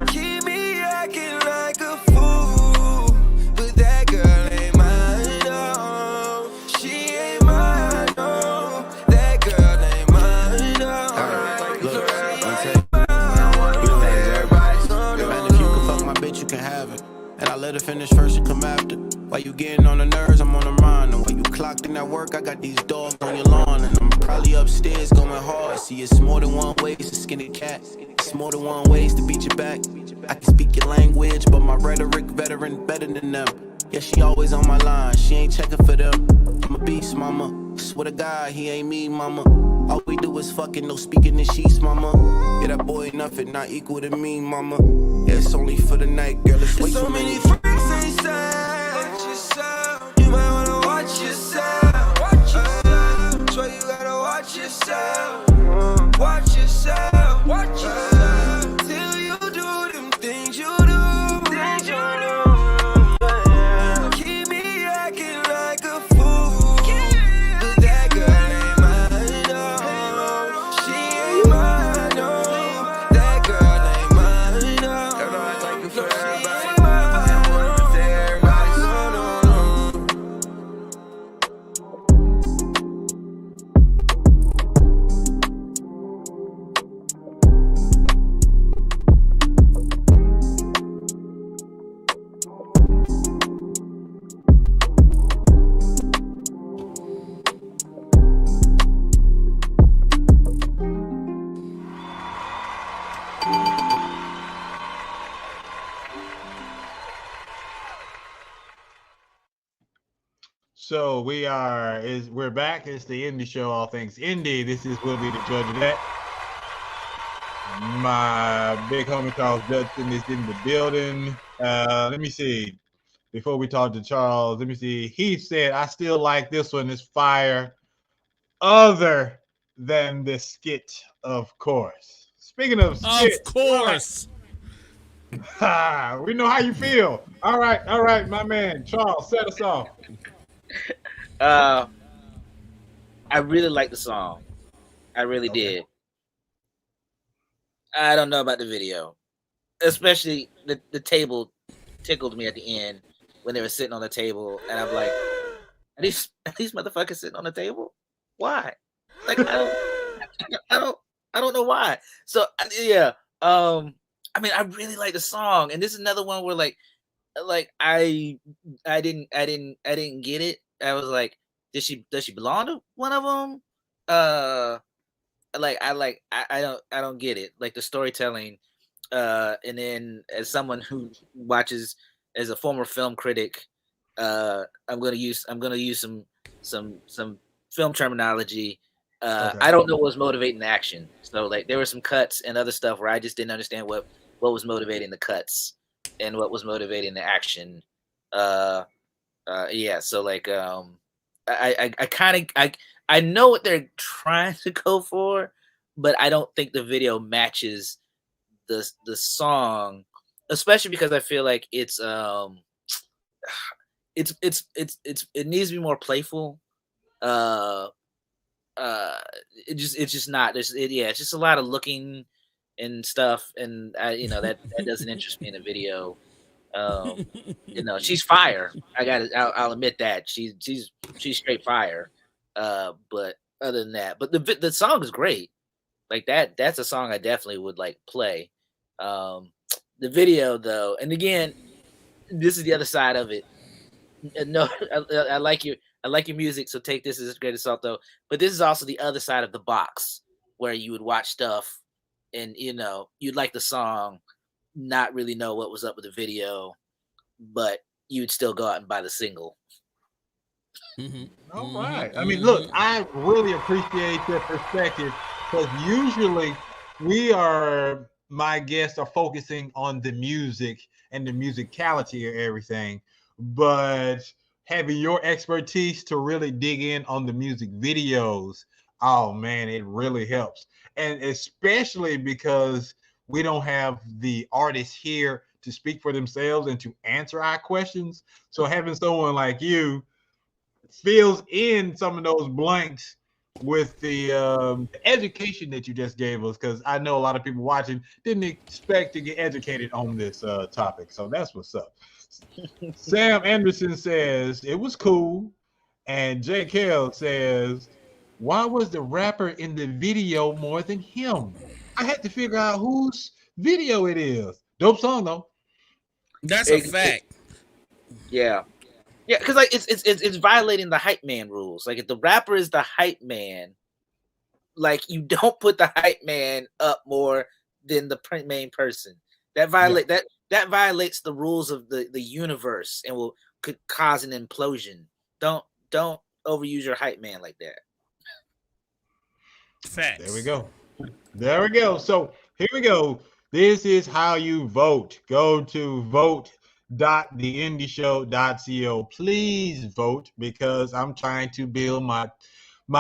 Keep me acting like a fool. But that girl ain't mine, no. She ain't mine, no. That girl ain't mine, no. Look, I'm saying, you know everybody. Man, if you can fuck my bitch, you can have it. And I let her finish first and come after. While you getting on the nerves, I'm on the mind. And while you clocked in that work, I got these dogs on your lawn. And I'm probably upstairs going hard. See, it's more than one way to skin a cat. It's more than one ways to beat your back. I can speak your language, but my rhetoric veteran better than them. Yeah, she always on my line, she ain't checking for them. I'm a beast, mama. Swear to God, he ain't me, mama. All we do is fucking, no speaking in sheets, mama. Yeah, that boy nothing, not equal to me, mama. Yeah, it's only for the night, girl, it's way So too many many. freaks ain't safe. Watch yourself. You might wanna watch yourself. Watch yourself. So you gotta watch yourself. Watch yourself. Watch yourself. Till you do them things you do. Things you do. Keep me acting like a fool. But that girl ain't mine, no. She ain't mine, no. That girl ain't mine, no. Girl, I like it for everybody. I want to say everybody, no, no, no. So we're back. It's the indie show, all things indie. This is Will Be the Judge of That. My big homie Charles Judson is in the building. Let me see. Before we talk to Charles, let me see. He said, I still like this one. It's fire. Other than the skit, of course. Speaking of skit. Of course. We know how you feel. All right, my man. Charles, set us off. I really like the song. I really did. I don't know about the video, especially the table tickled me at the end when they were sitting on the table, and I'm like, are these motherfuckers sitting on the table? Why? Like I don't know why. So yeah, I mean, I really like the song, and this is another one where like I didn't get it. I was like, does she belong to one of them? I don't get it. Like the storytelling, and then as someone who watches as a former film critic, I'm gonna use some film terminology. Okay. I don't know what was motivating the action. So like there were some cuts and other stuff where I just didn't understand what was motivating the cuts and what was motivating the action. Yeah, so like I know what they're trying to go for, but I don't think the video matches the song, especially because I feel like it needs to be more playful. It's just not. It's just a lot of looking and stuff, and that doesn't interest me in a video. She's fire. I'll admit that she's straight fire. But other than that, but the song is great. Like that's a song I definitely would like play. The video though, and again, this is the other side of it. No, I like you. I like your music, so take this as a grain of salt, though. But this is also the other side of the box, where you would watch stuff, and you'd like the song, not really know what was up with the video, but you'd still go out and buy the single. All right. I mean, look, I really appreciate your perspective because usually my guests are focusing on the music and the musicality of everything, but having your expertise to really dig in on the music videos, oh man, it really helps. And especially because we don't have the artists here to speak for themselves and to answer our questions. So having someone like you fills in some of those blanks with the education that you just gave us, because I know a lot of people watching didn't expect to get educated on this topic. So that's what's up. Sam Anderson says it was cool, and J. Kell says, why was the rapper in the video more than him? I had to figure out whose video it is. Dope song though. That's a fact. Yeah. Yeah, because like it's violating the hype man rules. Like if the rapper is the hype man, like you don't put the hype man up more than the main person. That violates the rules of the universe and could cause an implosion. Don't overuse your hype man like that. Facts. There we go. So here we go. This is how you vote. Go to vote.theindieshow.co. Please vote, because I'm trying to build my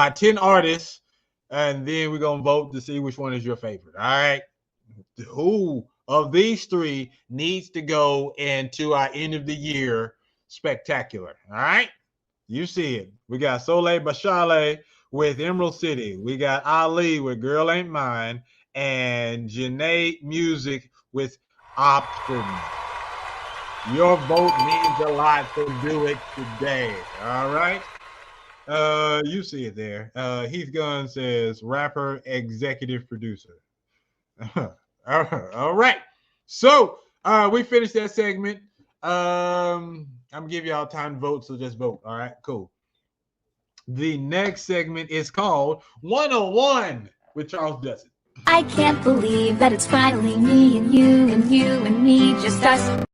10 artists, and then we're gonna vote to see which one is your favorite. All right. Who of these three needs to go into our end of the year spectacular? All right. You see it. We got Soleil Bashale with Emerald City. We got Ali with Girl Ain't Mine, and Janae Music with Option. Your vote means a lot, so do it today. All right. You see it there. Heath Gunn says rapper, executive producer. All right. So we finished that segment. I'm gonna give y'all time to vote, so just vote. All right, cool. The next segment is called 101 with Charles Judson. I can't believe that it's finally me and you and you and me, just us.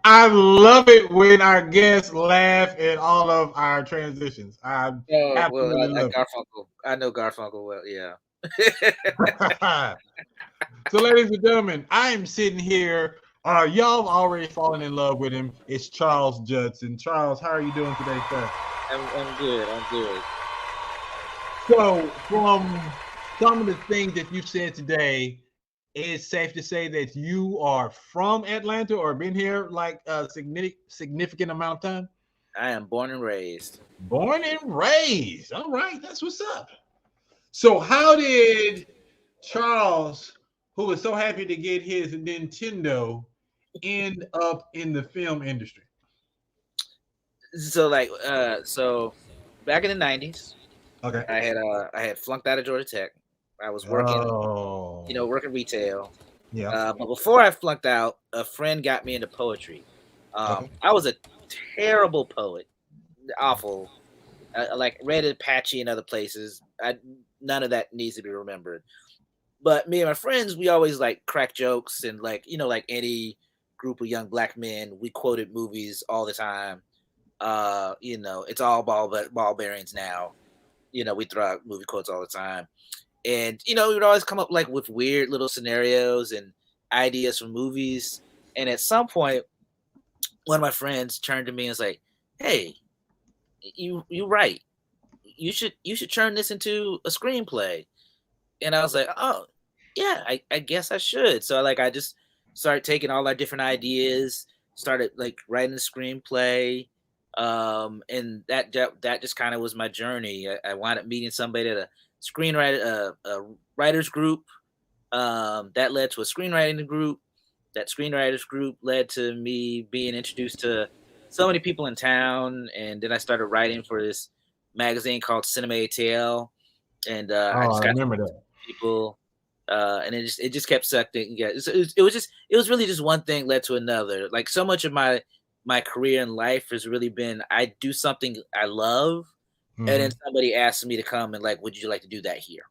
I love it when our guests laugh at all of our transitions. I absolutely love Garfunkel. I know Garfunkel well, yeah. So, ladies and gentlemen, I am sitting here. Y'all already fallen in love with him. It's Charles Judson. Charles, how are you doing today, sir? I'm good. I'm good. So, from some of the things that you said today, it's safe to say that you are from Atlanta or been here like a significant amount of time? I am born and raised. Born and raised. All right, that's what's up. So how did Charles, who was so happy to get his Nintendo, end up in the film industry? So so back in the 90s, okay, I had flunked out of Georgia Tech. I was working, working retail. Yeah. But before I flunked out, a friend got me into poetry. I was a terrible poet, awful. Like read it patchy in other places. None of that needs to be remembered. But me and my friends, we always like crack jokes and like any group of young black men, we quoted movies all the time. It's all ball bearings now. We throw out movie quotes all the time. And, we would always come up like with weird little scenarios and ideas for movies. And at some point, one of my friends turned to me and was like, "Hey, you right. You should turn this into a screenplay." And I was like, "Oh, yeah, I guess I should." So I just started taking all our different ideas, started like writing a screenplay. And that just kind of was my journey. I wound up meeting somebody at a writers group that led to a screenwriting group. That screenwriters group led to me being introduced to so many people in town, and then I started writing for this magazine called Cinema ATL, and I just got remember that people, And it just kept sucking. Yeah, it was really just one thing led to another. Like so much of my career in life has really been I do something I love, and then somebody asks me to come and like, would you like to do that here?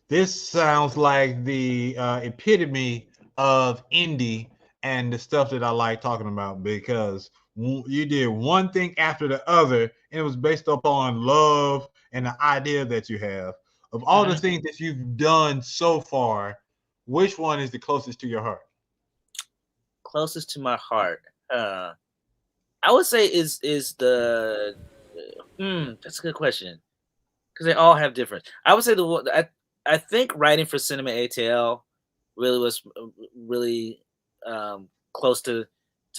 This sounds like the epitome of indie and the stuff that I like talking about because you did one thing after the other, and it was based upon love and the idea that you have. Of all the things that you've done so far, which one is the closest to your heart? Closest to my heart, I would say is the that's a good question because they all have different. I would say the one I think writing for Cinema ATL really was really close to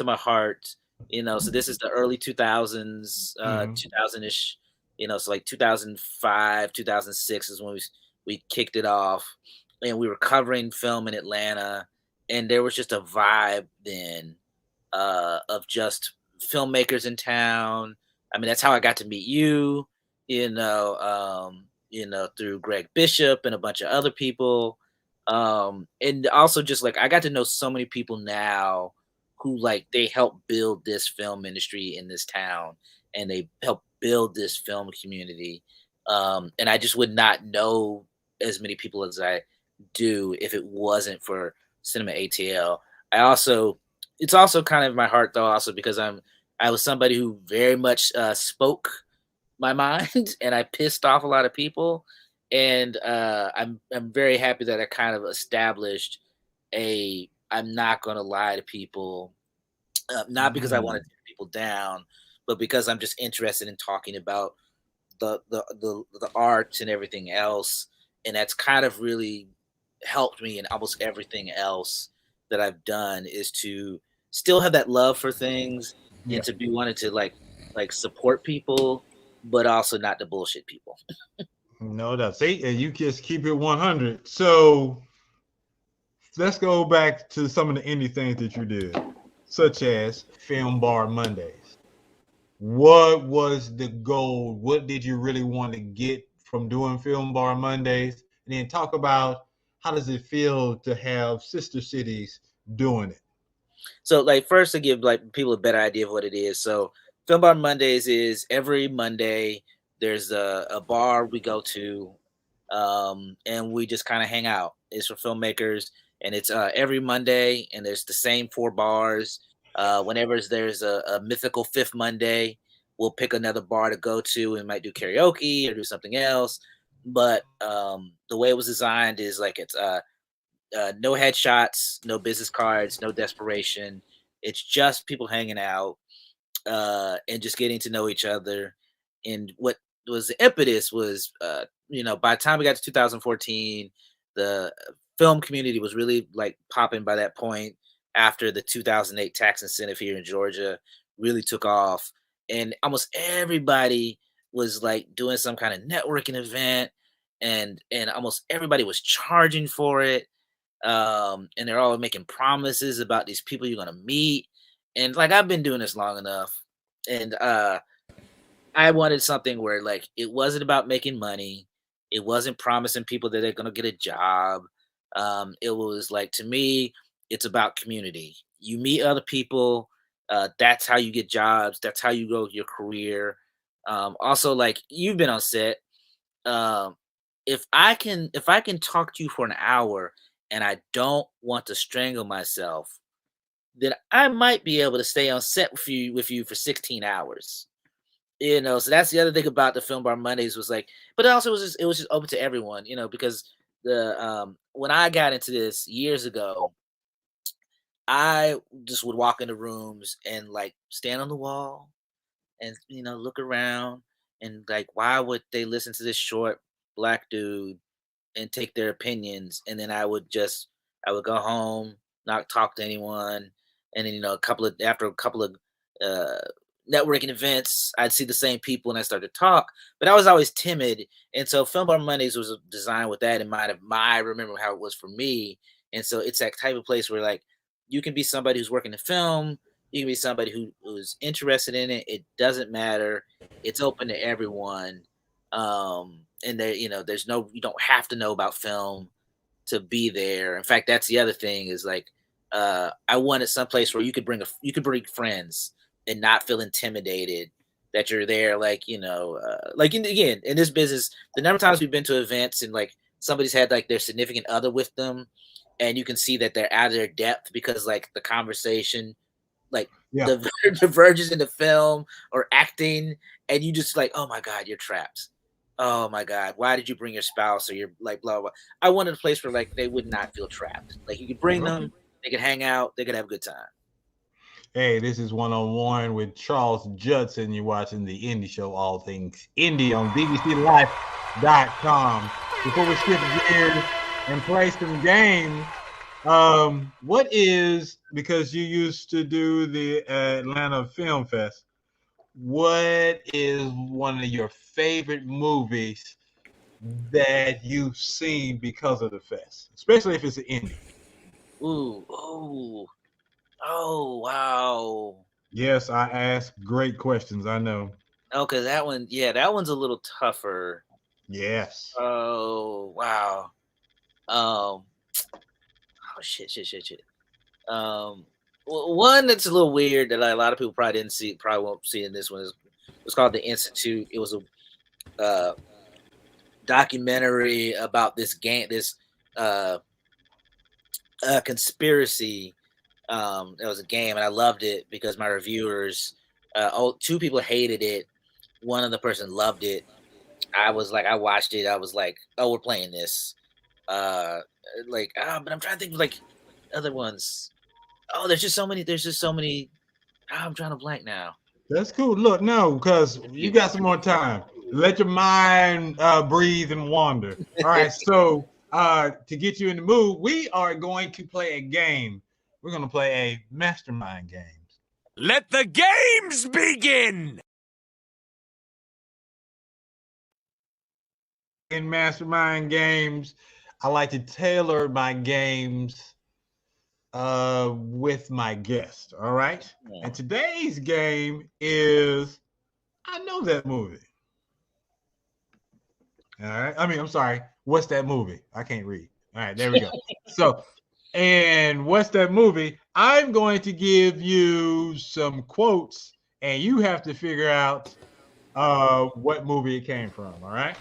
my heart. You know, so this is the early 2000s, 2000-ish. You know, so like 2005, 2006 is when we kicked it off, and we were covering film in Atlanta, and there was just a vibe then of just filmmakers in town. I mean, that's how I got to meet you. You know, through Greg Bishop and a bunch of other people. And also just like I got to know so many people now who like they helped build this film industry in this town and they helped build this film community. And I just would not know as many people as I do if it wasn't for Cinema ATL. I also it's also kind of my heart though also because I was somebody who very much spoke my mind and I pissed off a lot of people. And I'm very happy that I kind of established I'm not gonna lie to people, not because I want to tear people down, but because I'm just interested in talking about the arts and everything else. And that's kind of really helped me in almost everything else that I've done is to still have that love for things and to be wanting to like support people, but also not to bullshit people. No, that's it. And you just keep it 100. So let's go back to some of the indie things that you did, such as Film Bar Mondays. What was the goal? What did you really want to get from doing Film Bar Mondays? And then talk about how does it feel to have sister cities doing it? So like first to give like people a better idea of what it is. So Film Bar Mondays is every Monday. There's a bar we go to, and we just kind of hang out. It's for filmmakers, and it's every Monday, and there's the same four bars. Whenever there's a mythical fifth Monday, we'll pick another bar to go to and might do karaoke or do something else. But the way it was designed is like it's no headshots, no business cards, no desperation. It's just people hanging out and just getting to know each other. And what was the impetus was, you know, by the time we got to 2014, the film community was really like popping by that point after the 2008 tax incentive here in Georgia really took off. And almost everybody was like doing some kind of networking event and almost everybody was charging for it, and they're all making promises about these people you're gonna meet. And like I've been doing this long enough, and I wanted something where like it wasn't about making money, it wasn't promising people that they're gonna get a job. It was like to me, it's about community. You meet other people, that's how you get jobs, that's how you grow your career. Also, like you've been on set. Um, if I can talk to you for an hour and I don't want to strangle myself, then I might be able to stay on set with you for 16 hours. You know, so that's the other thing about the Film Bar Mondays was like, but also it was just open to everyone, you know, because the when I got into this years ago, I just would walk into rooms and like stand on the wall and you know look around and like why would they listen to this short black dude and take their opinions, and then I would go home, not talk to anyone, and then after a couple of uh, networking events, I'd see the same people and I started to talk, but I was always timid, and so Film Bar Mondays was designed with that in mind. I remember how it was for me, and so it's that type of place where like you can be somebody who's working in film, you can be somebody who's interested in it. It doesn't matter. It's open to everyone. And there, you know, there's no, you don't have to know about film. to be there. In fact, that's the other thing is like I wanted someplace where you could bring friends and not feel intimidated that you're there. Like, like again, in this business, the number of times we've been to events and like somebody's had like their significant other with them and you can see that they're out of their depth because like the conversation, like diverges in the film or acting, and you just like, oh my God, you're trapped. Oh my God, why did you bring your spouse or you're like blah, blah. I wanted a place where like they would not feel trapped. Like you could bring them, they could hang out, they could have a good time. Hey, this is One-on-One with Charles Judson. You're watching the Indie Show, all things indie on bbclife.com. Before we shift gears and play some games, what is, because you used to do the Atlanta Film Fest, what is one of your favorite movies that you've seen because of the fest, especially if it's an indie? Oh, wow. Yes, I ask great questions, I know. Oh, because that one's a little tougher. Yes. Oh, wow. Oh, shit. One that's a little weird that a lot of people probably won't see in this one it was called The Institute. It was a documentary about this conspiracy. It was a game, and I loved it because my reviewers, two people hated it. One other person loved it. I watched it. I was like, oh, we're playing this. But I'm trying to think of like other ones. Oh, there's just so many. I'm trying to blank now. That's cool. Look, no, because you got some more time. Let your mind breathe and wander. All right, so to get you in the mood, we are going to play a game. We're going to play a mastermind game. Let the games begin! In mastermind games, I like to tailor my games with my guest, all right? Yeah. And today's game is I Know That Movie. All right. I'm sorry. What's that movie? I can't read. All right, there we go. So, and what's that movie? I'm going to give you some quotes, and you have to figure out what movie it came from, all right?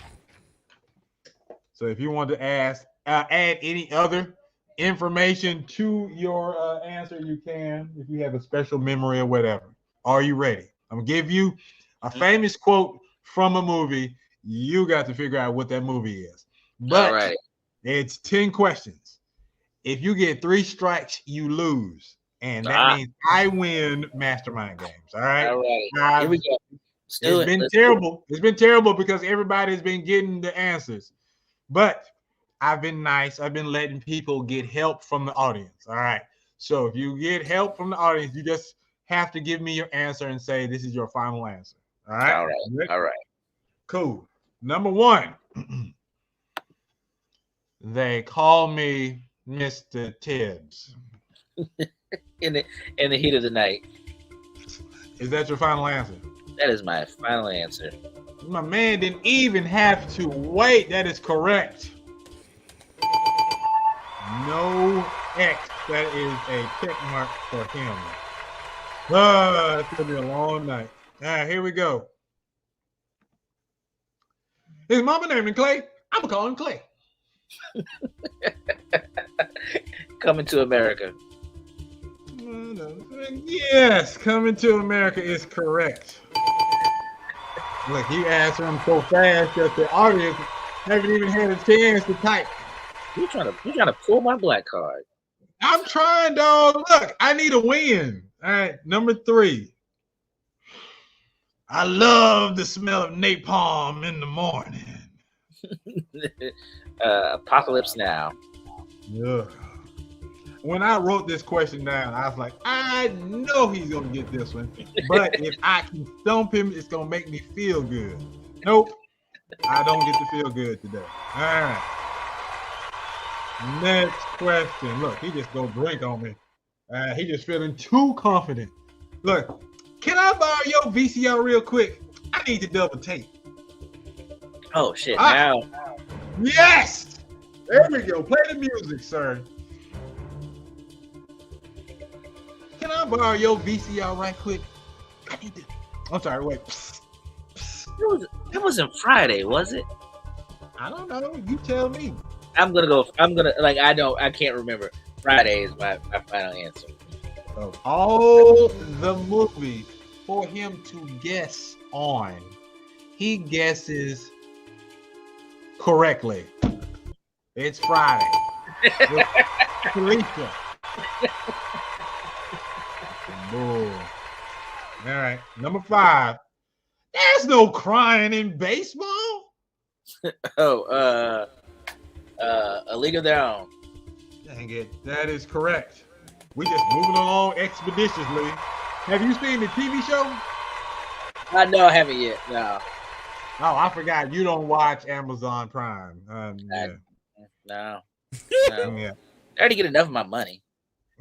So if you want to add any other information to your answer, you can, if you have a special memory or whatever. Are you ready? I'm going to give you a famous quote from a movie. You got to figure out what that movie is. But it's 10 questions. If you get 3 strikes, you lose. And that means I win mastermind games. All right. All right. Here we go. It's been terrible. It's been terrible because everybody's been getting the answers. But I've been nice. I've been letting people get help from the audience. All right. So if you get help from the audience, you just have to give me your answer and say this is your final answer. All right. All right. All right. Cool. Number 1. They call me Mr. Tibbs. in the heat of the night. Is that your final answer? That is my final answer. My man didn't even have to wait. That is correct. No X. That is a check mark for him. It's going to be a long night. All right, here we go. His mama named him Clay. I'm going to call him Clay. Coming to America. Yes, Coming to America is correct. Look, he answered him so fast that the audience haven't even had a chance to type. You trying to pull my black card? I'm trying, dog. Look, I need a win. All right, number 3. I love the smell of napalm in the morning. Apocalypse Now. Yeah. When I wrote this question down, I was like, I know he's going to get this one. But if I can stump him, it's going to make me feel good. Nope. I don't get to feel good today. All right. Next question. Look, he just go drink on me. He just feeling too confident. Look, can I borrow your VCR real quick? I need to double tape. Oh, shit. Now. Yes! There we go. Play the music, sir. Can I borrow your VCR right quick? I'm sorry, wait. It wasn't Friday, was it? I don't know. You tell me. I can't remember. Friday is my final answer. Of all the movies for him to guess on, he guesses correctly. It's Friday. With Felicia. Bull. All right, number 5. There's no crying in baseball. A League of Their Own. Dang it, that is correct. We just moving along expeditiously. Have you seen the TV show? No, I haven't yet. No. Oh, I forgot. You don't watch Amazon Prime. Yeah. No. Yeah. I already get enough of my money.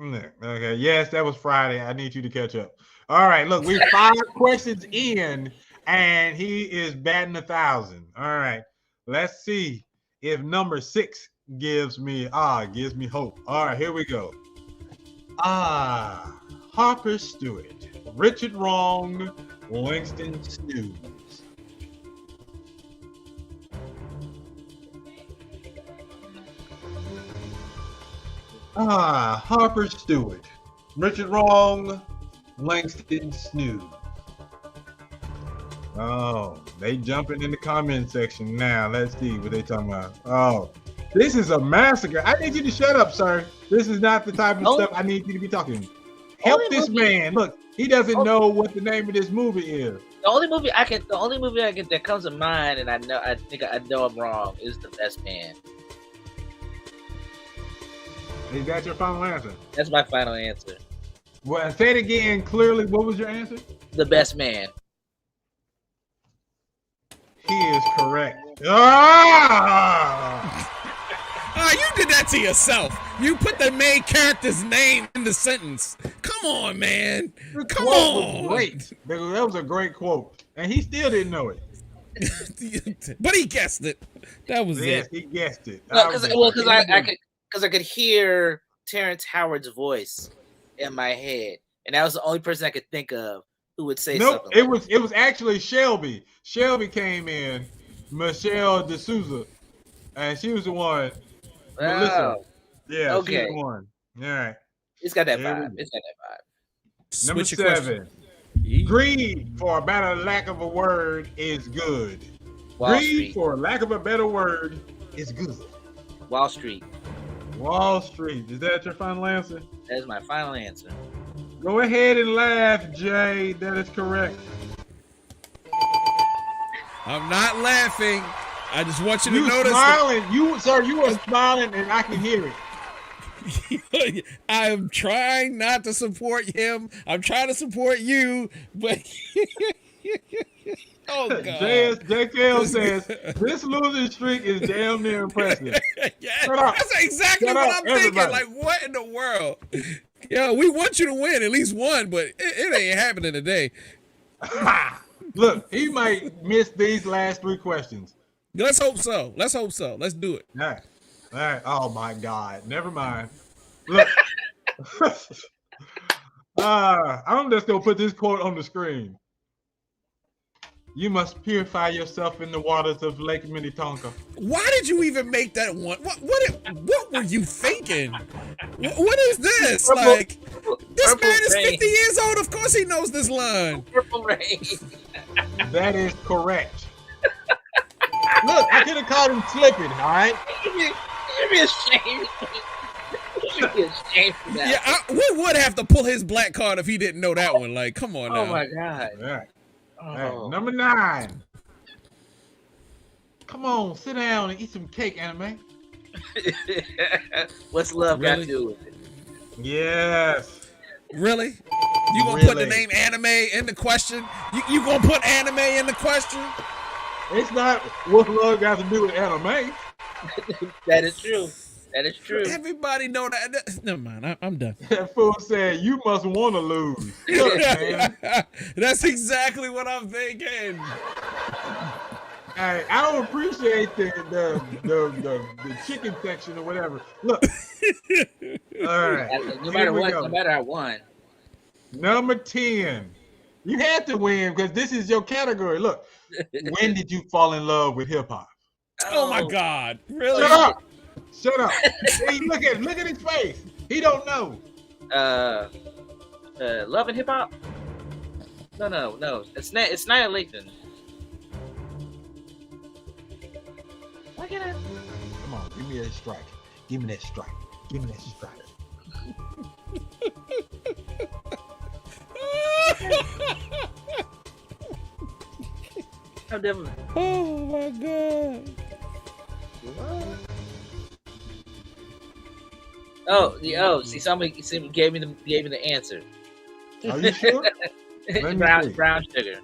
Okay. Yes, that was Friday. I need you to catch up. All right. Look, we're 5 questions in, and he is batting 1,000. All right. Let's see if number 6 gives me hope. All right. Here we go. Harper Stewart, Richard Wrong, Langston Snooze. Harper Stewart, Richard Wrong, Langston Snooze. Oh, they jumping in the comment section now. Let's see what they talking about. Oh, this is a massacre. I need you to shut up, sir. This is not the type of stuff I need you to be talking. Help this man. Look, he doesn't know what the name of this movie is. The only movie I can that comes to mind, and I think I know I'm wrong, is The Best Man. Is that your final answer? That's my final answer. Well, say it again clearly. What was your answer? The Best Man. He is correct. You did that to yourself. You put the main character's name in the sentence. Come on, man. Come on. Was great. That was a great quote, and he still didn't know it. But he guessed it. That was it. Yes, he guessed it. Because I could hear Terrence Howard's voice in my head, and that was the only person I could think of who would say something. It was actually Shelby. Shelby came in, Michelle D'Souza, and she was the one. Melissa. Yeah, okay. She's the one. All right. It's got that vibe. It's got that vibe. Number 7. Greed, for a better lack of a word, is good. Greed, for a lack of a better word, is good. Wall Street. Wall Street. Is that your final answer? That is my final answer. Go ahead and laugh, Jay. That is correct. I'm not laughing. I just want you to notice. Smiling. You are smiling, and I can hear it. I'm trying not to support him. I'm trying to support you, but oh god. JKL says this losing streak is damn near impressive. Yeah, that's exactly what I'm thinking. Like, what in the world? Yeah, we want you to win at least one, but it ain't happening today. Look, he might miss these last 3 questions. Let's hope so. Let's do it. All right. Oh my God. Never mind. Look. I'm just gonna put this quote on the screen. You must purify yourself in the waters of Lake Minnetonka. Why did you even make that one? What were you thinking? What is this? Like, this man is 50 years old. Of course he knows this line. Purple Rain. That is correct. Look, I could have called him slipping, all right? You'd be ashamed. You'd be ashamed for that. Yeah, we would have to pull his black card if he didn't know that one. Like, come on now. Oh, my God. All right. All right. Number 9. Come on, sit down and eat some cake, Anime. What's love got to do with it? Yes. Really? You gonna put the name Anime in the question? You gonna put Anime in the question? It's not what love got to do with anime. That is true. That is true. Everybody know that. Never mind. I'm done. That fool said, you must want to lose. Look, man. That's exactly what I'm thinking. Hey, I don't appreciate the chicken section or whatever. Look. All right. No matter what, no matter I won. Number 10. You had to win because this is your category. Look, when did you fall in love with hip hop? Oh my God! Really? Shut up! Shut up! Hey, look at his face. He don't know. Love and hip hop. No. It's Annihilation. Why can't I? Come on, give me that strike. Give me that strike. Give me that strike. I'm definitely. Oh my God! Oh, see, somebody gave me the answer. Are you sure? brown sugar.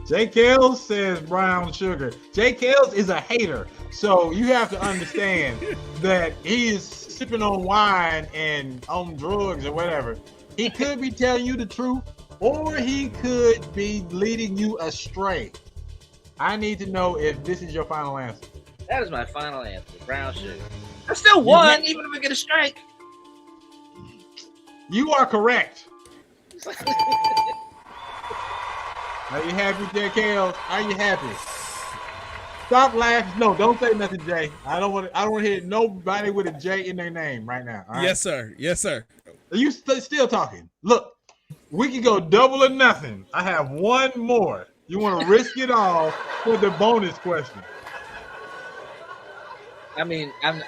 J. Kells says brown sugar. J. Kells is a hater, so you have to understand that he is sipping on wine and on drugs or whatever. He could be telling you the truth, or he could be leading you astray. I need to know if this is your final answer. That is my final answer. Brown sugar. I still won, even if I get a strike. You are correct. Are you happy, J. Kells? Are you happy? Stop laughing. No, don't say nothing, Jay. I don't want to hear nobody with a J in their name right now. All right? Yes, sir. Yes, sir. Are you still talking? Look, we can go double or nothing. I have one more. You want to risk it all for the bonus question? I mean, I'm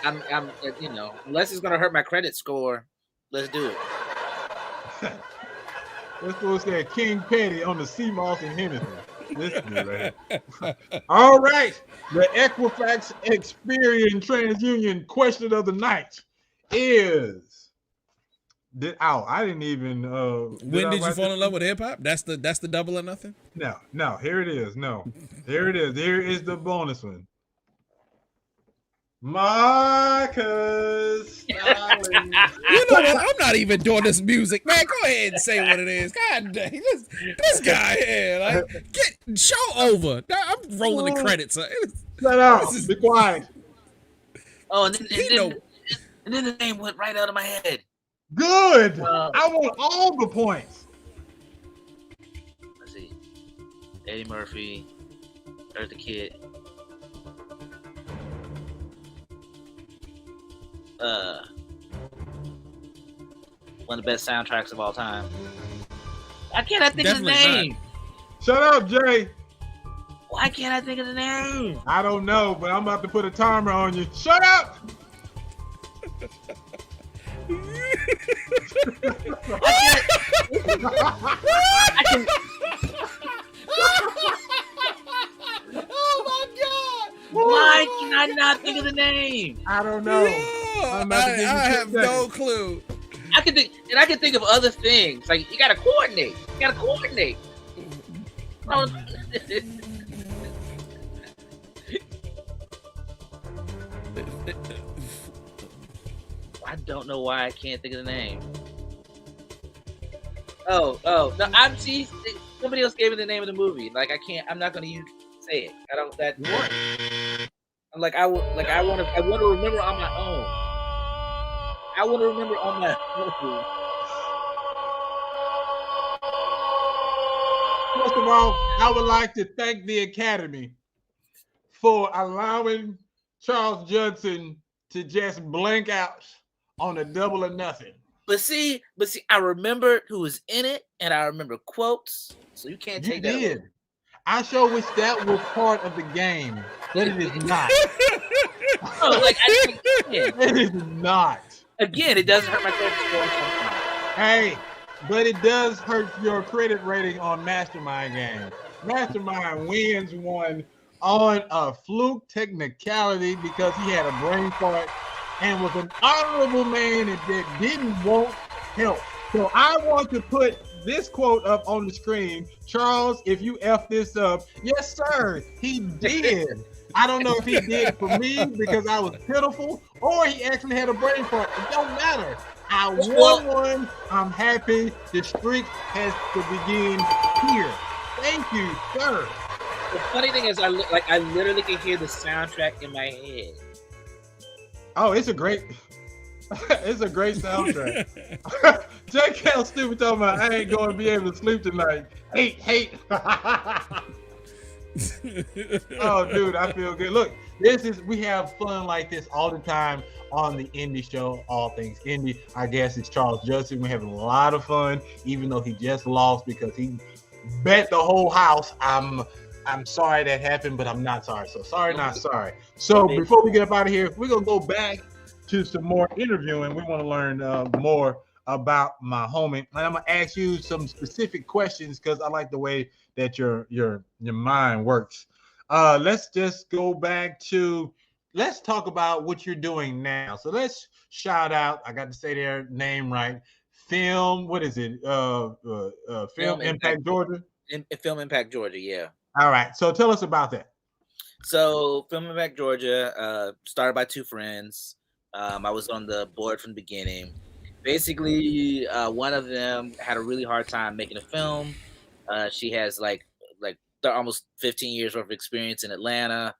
unless it's gonna hurt my credit score, let's do it. Let's go say King Petty on the CMOS and Henderson. This dude right here. All right. The Equifax Experian TransUnion question of the night is I didn't even when did you fall in love with hip hop? That's the double or nothing? No, here it is. No. Here it is. Here is the bonus one. Marcus. You know what? I'm not even doing this music, man. Go ahead and say what it is. God dang, this guy here, like, get show over. I'm rolling the credits. Shut up. Be quiet. Oh, and then the name went right out of my head. Good. I want all the points. Let's see. Eddie Murphy, Eartha Kitt. One of the best soundtracks of all time. Why can't I think of the name? Shut up, Jay. Why can't I think of the name? I don't know, but I'm about to put a timer on you. Shut up! Oh my God! Why can I not think of the name? I don't know. I have no clue. I can think of other things. Like you gotta coordinate. I don't know why I can't think of the name. Oh, no, somebody else gave me the name of the movie. Like I'm not gonna say it. I don't that what? I'm like I want to remember on my own. I want to remember on my own. First of all, I would like to thank the Academy for allowing Charles Judson to just blank out on a double or nothing. But see, I remembered who was in it, and I remember quotes. So you can't take that. You did. I sure wish that was part of the game, but it is not. It is not. Again, it doesn't hurt my credit score sometimes. Hey, but it does hurt your credit rating on Mastermind game. Mastermind wins one on a fluke technicality because he had a brain fart and was an honorable man that didn't want help. So I want to put this quote up on the screen. Charles, if you F this up, yes, sir, he did. I don't know if he did it for me because I was pitiful or he actually had a brain fart. It don't matter. I won one. I'm happy. The streak has to begin here. Thank you, sir. The funny thing is, I literally can hear the soundtrack in my head. Oh, it's a great soundtrack. Jake Cal stupid talking about I ain't going to be able to sleep tonight. Hate. Oh, dude, I feel good. Look, we have fun like this all the time on the Indie Show, All Things Indie. Our guest is Charles Judson. We're having a lot of fun, even though he just lost because he bet the whole house. I'm sorry that happened, but I'm not sorry. So sorry, not sorry. So before we get up out of here, we're gonna go back to some more interviewing. We want to learn more about my homie, and I'm gonna ask you some specific questions because I like the way that your mind works. Let's just go back to let's talk about what you're doing now. So let's shout out. I got to say their name right. Film. What is it? Film Impact Georgia. Film Impact Georgia. Yeah. All right. So tell us about that. So Film Impact Georgia started by two friends. I was on the board from the beginning. Basically, one of them had a really hard time making a film. She has like almost 15 years worth of experience in Atlanta.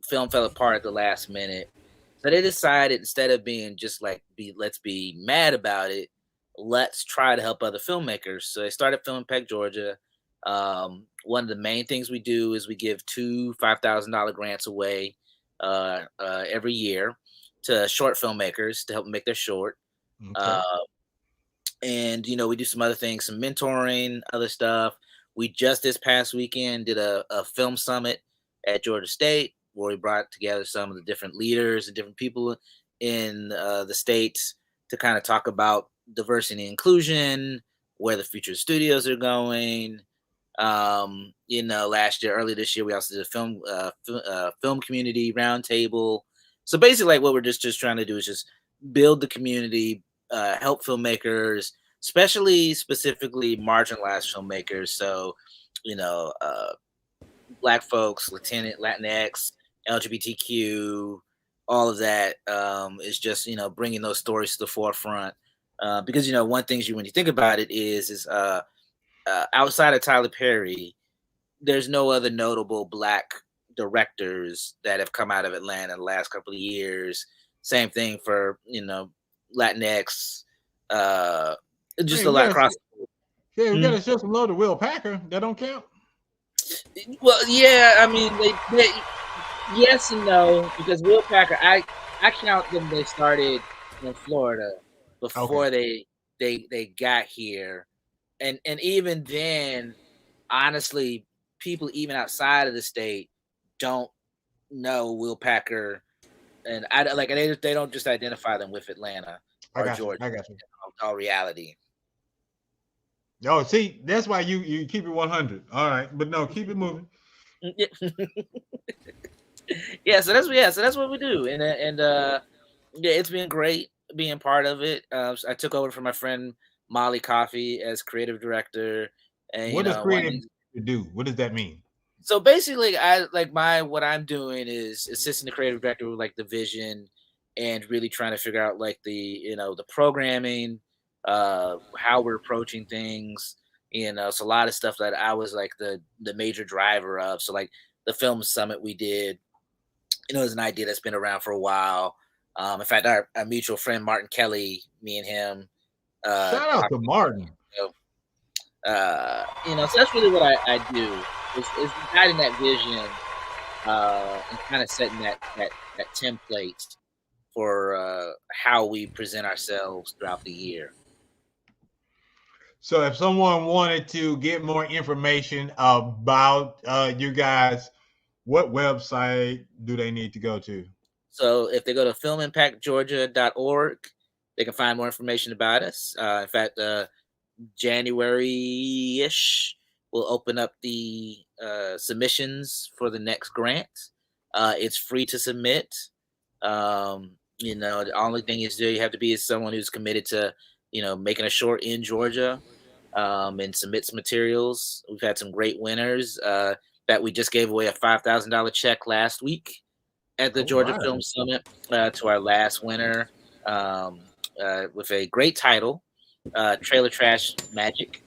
Film fell apart at the last minute. So they decided instead of being just let's be mad about it, let's try to help other filmmakers. So they started Film Impact Georgia. One of the main things we do is we give 2 $5,000 grants away every year to short filmmakers to help them make their short. Okay. And we do some other things, some mentoring, other stuff. We just this past weekend did a film summit at Georgia State where we brought together some of the different leaders and different people in the states to kind of talk about diversity and inclusion, where the future studios are going. Early this year, we also did a film community roundtable. So basically, what we're just trying to do is just build the community, help filmmakers, specifically marginalized filmmakers. So, Black folks, Latinx, LGBTQ, all of that is just bringing those stories to the forefront. Because one thing when you think about it is outside of Tyler Perry, there's no other notable Black directors that have come out of Atlanta in the last couple of years. Same thing for Latinx, just a lot across. Yeah, we gotta show some love to Will Packer. That don't count. Well, yeah, I mean, they yes and no, because Will Packer, I count them. They started in Florida before they got here, and even then, honestly, people even outside of the state don't know Will Packer, and they don't just identify them with Atlanta or Georgia. I got you. In all reality. Oh, see, that's why you keep it 100. All right, but no, keep it moving. Yeah, so that's what we do, and it's been great being part of it. I took over from my friend Molly Coffey as creative director. And what does creative do? What does that mean? So basically, what I'm doing is assisting the creative director with the vision and really trying to figure out the programming, how we're approaching things. So a lot of stuff that I was the major driver of. So the film summit we did, is an idea that's been around for a while. In fact, our mutual friend Martin Kelly, me and him. Shout out to Martin. So that's really what I do is guiding that vision and kind of setting that template for how we present ourselves throughout the year. So if someone wanted to get more information about you guys, what website do they need to go to? So if they go to filmimpactgeorgia.org, they can find more information about us. In fact, January-ish, we'll open up the submissions for the next grant. It's free to submit. The only thing you have to be is someone who's committed to, making a short in Georgia and submit some materials. We've had some great winners that we just gave away a $5,000 check last week at the Georgia Film Summit to our last winner with a great title, Trailer Trash Magic.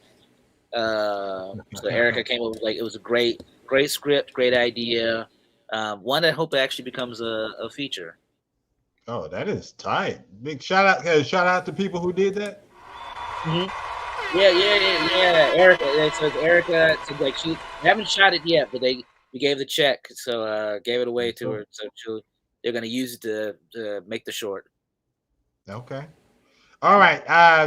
So Erica came up with it was a great script, great idea. One that I hope actually becomes a feature. Oh, that is tight. Big shout out to people who did that. Mm-hmm. Yeah. Erica. So it's Erica. So they haven't shot it yet, but we gave the check, so gave it away to her. So they're gonna use it to make the short. Okay. All right.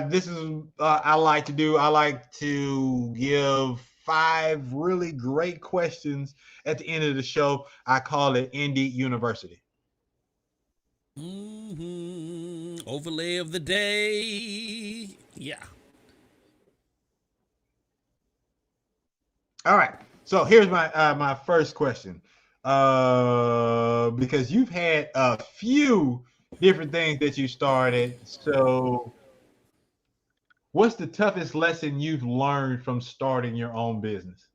This is I like to do. I like to give 5 really great questions at the end of the show. I call it Indie University. Overlay of the day. Yeah. All right. So here's my first question. Because you've had a few different things that you started. So what's the toughest lesson you've learned from starting your own business?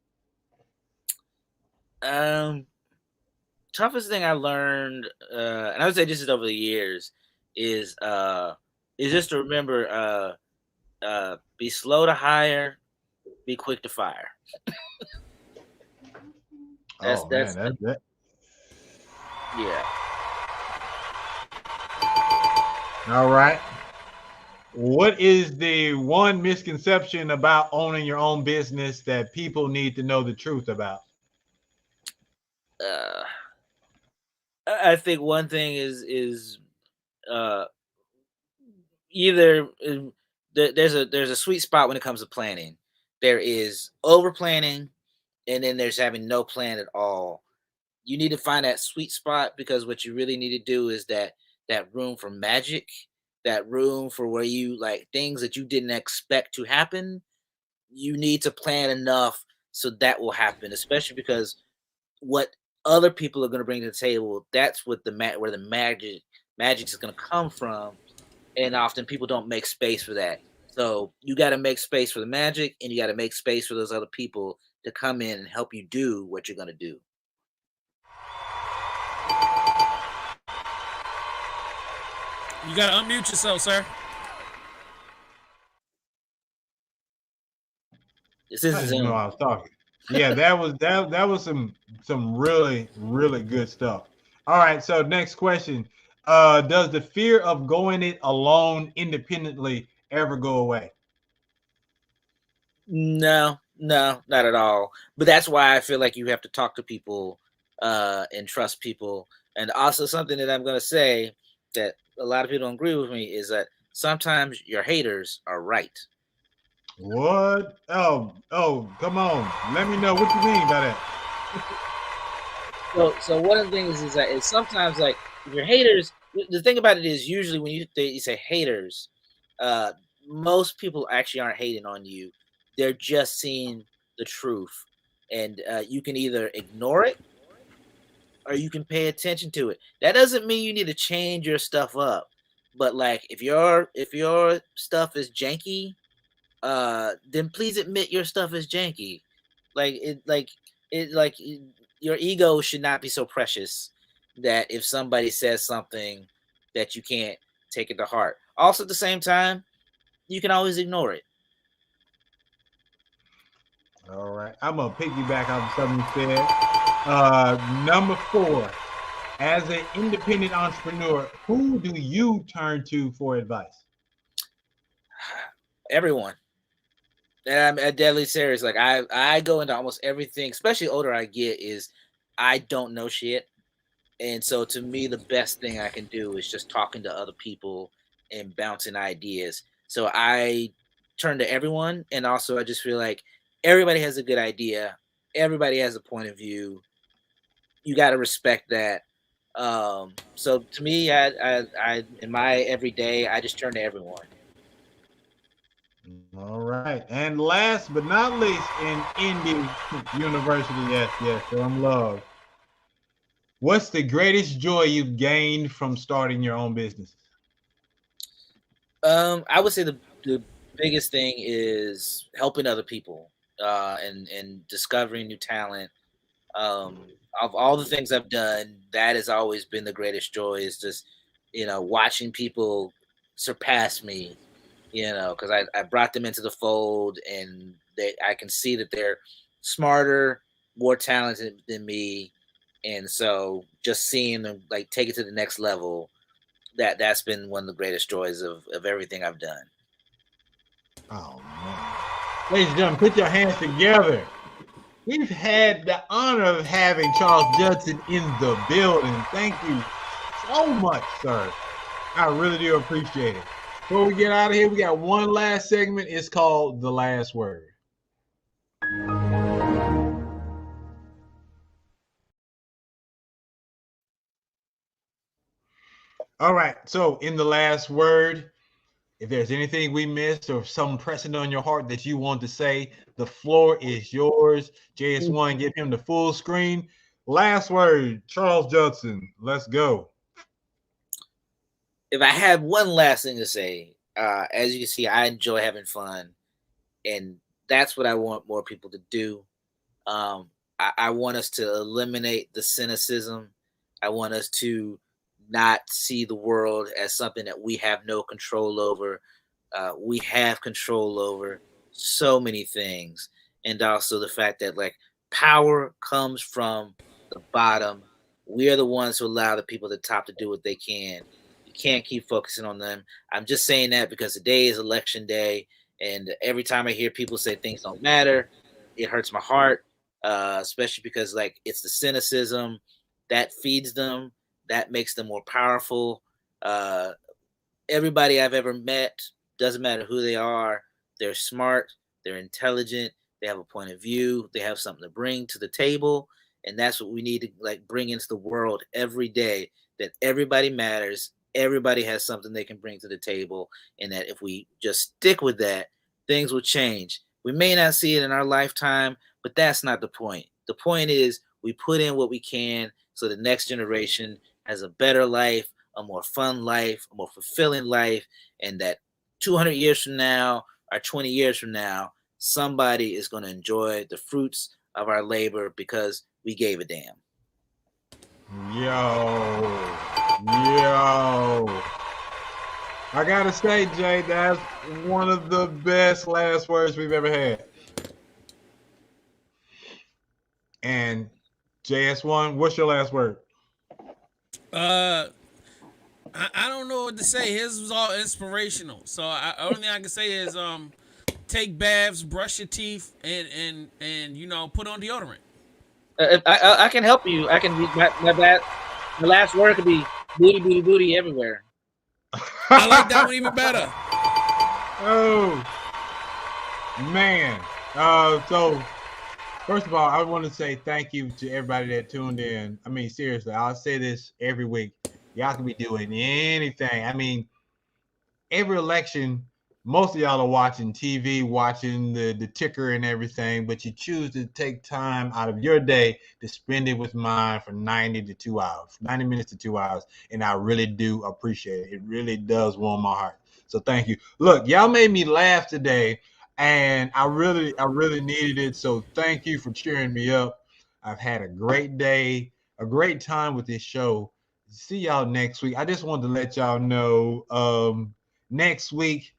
Toughest thing I learned, and I would say just over the years, is just to remember, be slow to hire, be quick to fire. That's that. Yeah. All right. What is the one misconception about owning your own business that people need to know the truth about? I think one thing is either there's a sweet spot when it comes to planning. There is over planning, and then there's having no plan at all. You need to find that sweet spot, because what you really need to do is that room for magic, that room for where you like things that you didn't expect to happen. You need to plan enough so that will happen, especially because what other people are going to bring to the table, that's what where the magic is going to come from, and often people don't make space for that. So you got to make space for the magic, and you got to make space for those other people to come in and help you do what you're going to do. You gotta unmute yourself, sir. This is I was talking. Yeah, that was some really good stuff. All right, so next question. Does the fear of going it alone independently ever go away? No, not at all. But that's why I feel like you have to talk to people and trust people. And also something that I'm going to say that a lot of people don't agree with me is that sometimes your haters are right. What? Oh, come on. Let me know what you mean by that. So one of the things is that it's sometimes like your haters. The thing about it is usually when you say haters, most people actually aren't hating on you. They're just seeing the truth, and you can either ignore it or you can pay attention to it. That doesn't mean you need to change your stuff up, but like if your stuff is janky, then please admit your stuff is janky. Your ego should not be so precious that if somebody says something that you can't take it to heart. Also, at the same time, you can always ignore it. All right. I'm gonna piggyback off something you said. Number 4. As an independent entrepreneur, who do you turn to for advice? Everyone. And I'm deadly serious. Like I go into almost everything, especially older I get, is I don't know shit. And so to me, the best thing I can do is just talking to other people and bouncing ideas. So I turn to everyone. And also I just feel like everybody has a good idea. Everybody has a point of view. You got to respect that. So to me, I in my everyday, I just turn to everyone. All right. And last but not least, in Indie University, yes, so I'm love. What's the greatest joy you've gained from starting your own business? I would say the biggest thing is helping other people and discovering new talent. Of all the things I've done, that has always been the greatest joy. Is just watching people surpass me because I brought them into the fold, and I can see that they're smarter, more talented than me, and so just seeing them like take it to the next level, that's been one of the greatest joys of everything I've done. Oh man, ladies and gentlemen, put your hands together. We've had the honor of having Charles Judson in the building. Thank you so much, sir. I really do appreciate it. Before we get out of here, we got one last segment. It's called The Last Word. All right. So in The Last Word, if there's anything we missed or some pressing on your heart that you want to say, the floor is yours. JS1, give him the full screen. Last word, Charles Judson. Let's go. If I had one last thing to say, as you can see, I enjoy having fun, and that's what I want more people to do. I want us to eliminate the cynicism. I want us to not see the world as something that we have no control over. We have control over so many things, and also the fact that like power comes from the bottom. We are the ones who allow the people at the top to do what they can. You can't keep focusing on them. I'm just saying that because today is election day, and every time I hear people say things don't matter, it hurts my heart, especially because like it's the cynicism that feeds them, that makes them more powerful. Everybody I've ever met, doesn't matter who they are, they're smart, they're intelligent, they have a point of view, they have something to bring to the table, and that's what we need to like bring into the world every day, that everybody matters, everybody has something they can bring to the table, and that if we just stick with that, things will change. We may not see it in our lifetime, but that's not the point. The point is we put in what we can so the next generation has a better life, a more fun life, a more fulfilling life, and that 200 years from now or 20 years from now, somebody is going to enjoy the fruits of our labor because we gave a damn. Yo. I gotta say, Jay, that's one of the best last words we've ever had. And JS1, what's your last word? I don't know what to say. His was all inspirational. So only thing I can say is take baths, brush your teeth, and put on deodorant. I can help you. I can my last word could be booty, booty, booty everywhere. I like that one even better. Oh man. So first of all, I want to say thank you to everybody that tuned in. I mean, seriously, I'll say this every week. Y'all can be doing anything. I mean, every election, most of y'all are watching TV, watching the ticker and everything, but you choose to take time out of your day to spend it with mine for 90 minutes to 2 hours. And I really do appreciate it. It really does warm my heart. So thank you. Look, y'all made me laugh today, and I really needed it. So thank you for cheering me up. I've had a great day, a great time with this show. See y'all next week. I just wanted to let y'all know next week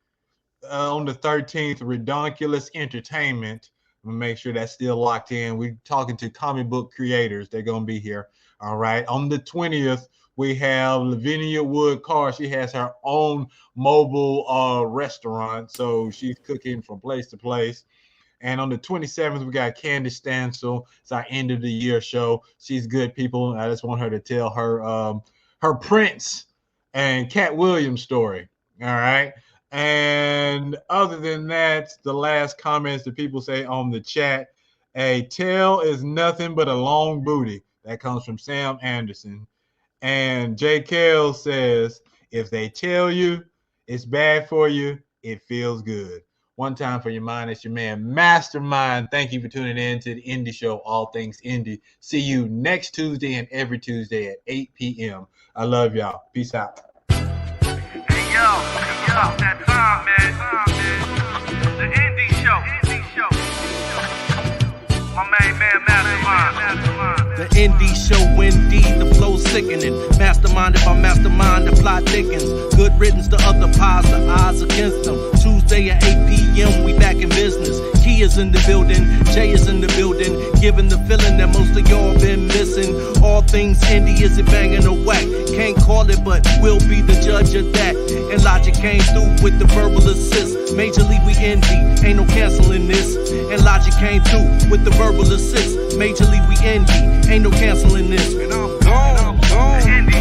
on the 13th, Redonkulous Entertainment. I'm gonna make sure that's still locked in. We're talking to comic book creators. They're gonna be here. All right. On the 20th, we have Lavinia Wood Carr. She has her own mobile restaurant, so she's cooking from place to place. And on the 27th, we got Candace Stansel. It's our end of the year show. She's good, people. I just want her to tell her Prince and Cat Williams story. All right. And other than that, the last comments that people say on the chat, a tail is nothing but a long booty. That comes from Sam Anderson. And J. Kell says, if they tell you it's bad for you, it feels good. One time for your mind, it's your man, Mastermind. Thank you for tuning in to the Indie Show, All Things Indie. See you next Tuesday and every Tuesday at 8 p.m. I love y'all. Peace out. Hey, yo, that time, man. The Indie Show. My main man, Mastermind. The indie show, indeed, the flow sickening. Masterminded by mastermind, the plot thickens. Good riddance to other pies, the odds against them. Tuesday at 8 p.m. we back in business. Key is in the building, Jay is in the building, giving the feeling that most of y'all been missing. All things indie, is it banging or whack? Can't call it, but we'll be the judge of that. And Logic came through with the verbal assist. Majorly we indie, ain't no canceling this. And Logic came through with the verbal assist. Majorly we indie, ain't no canceling this. And I'm gone.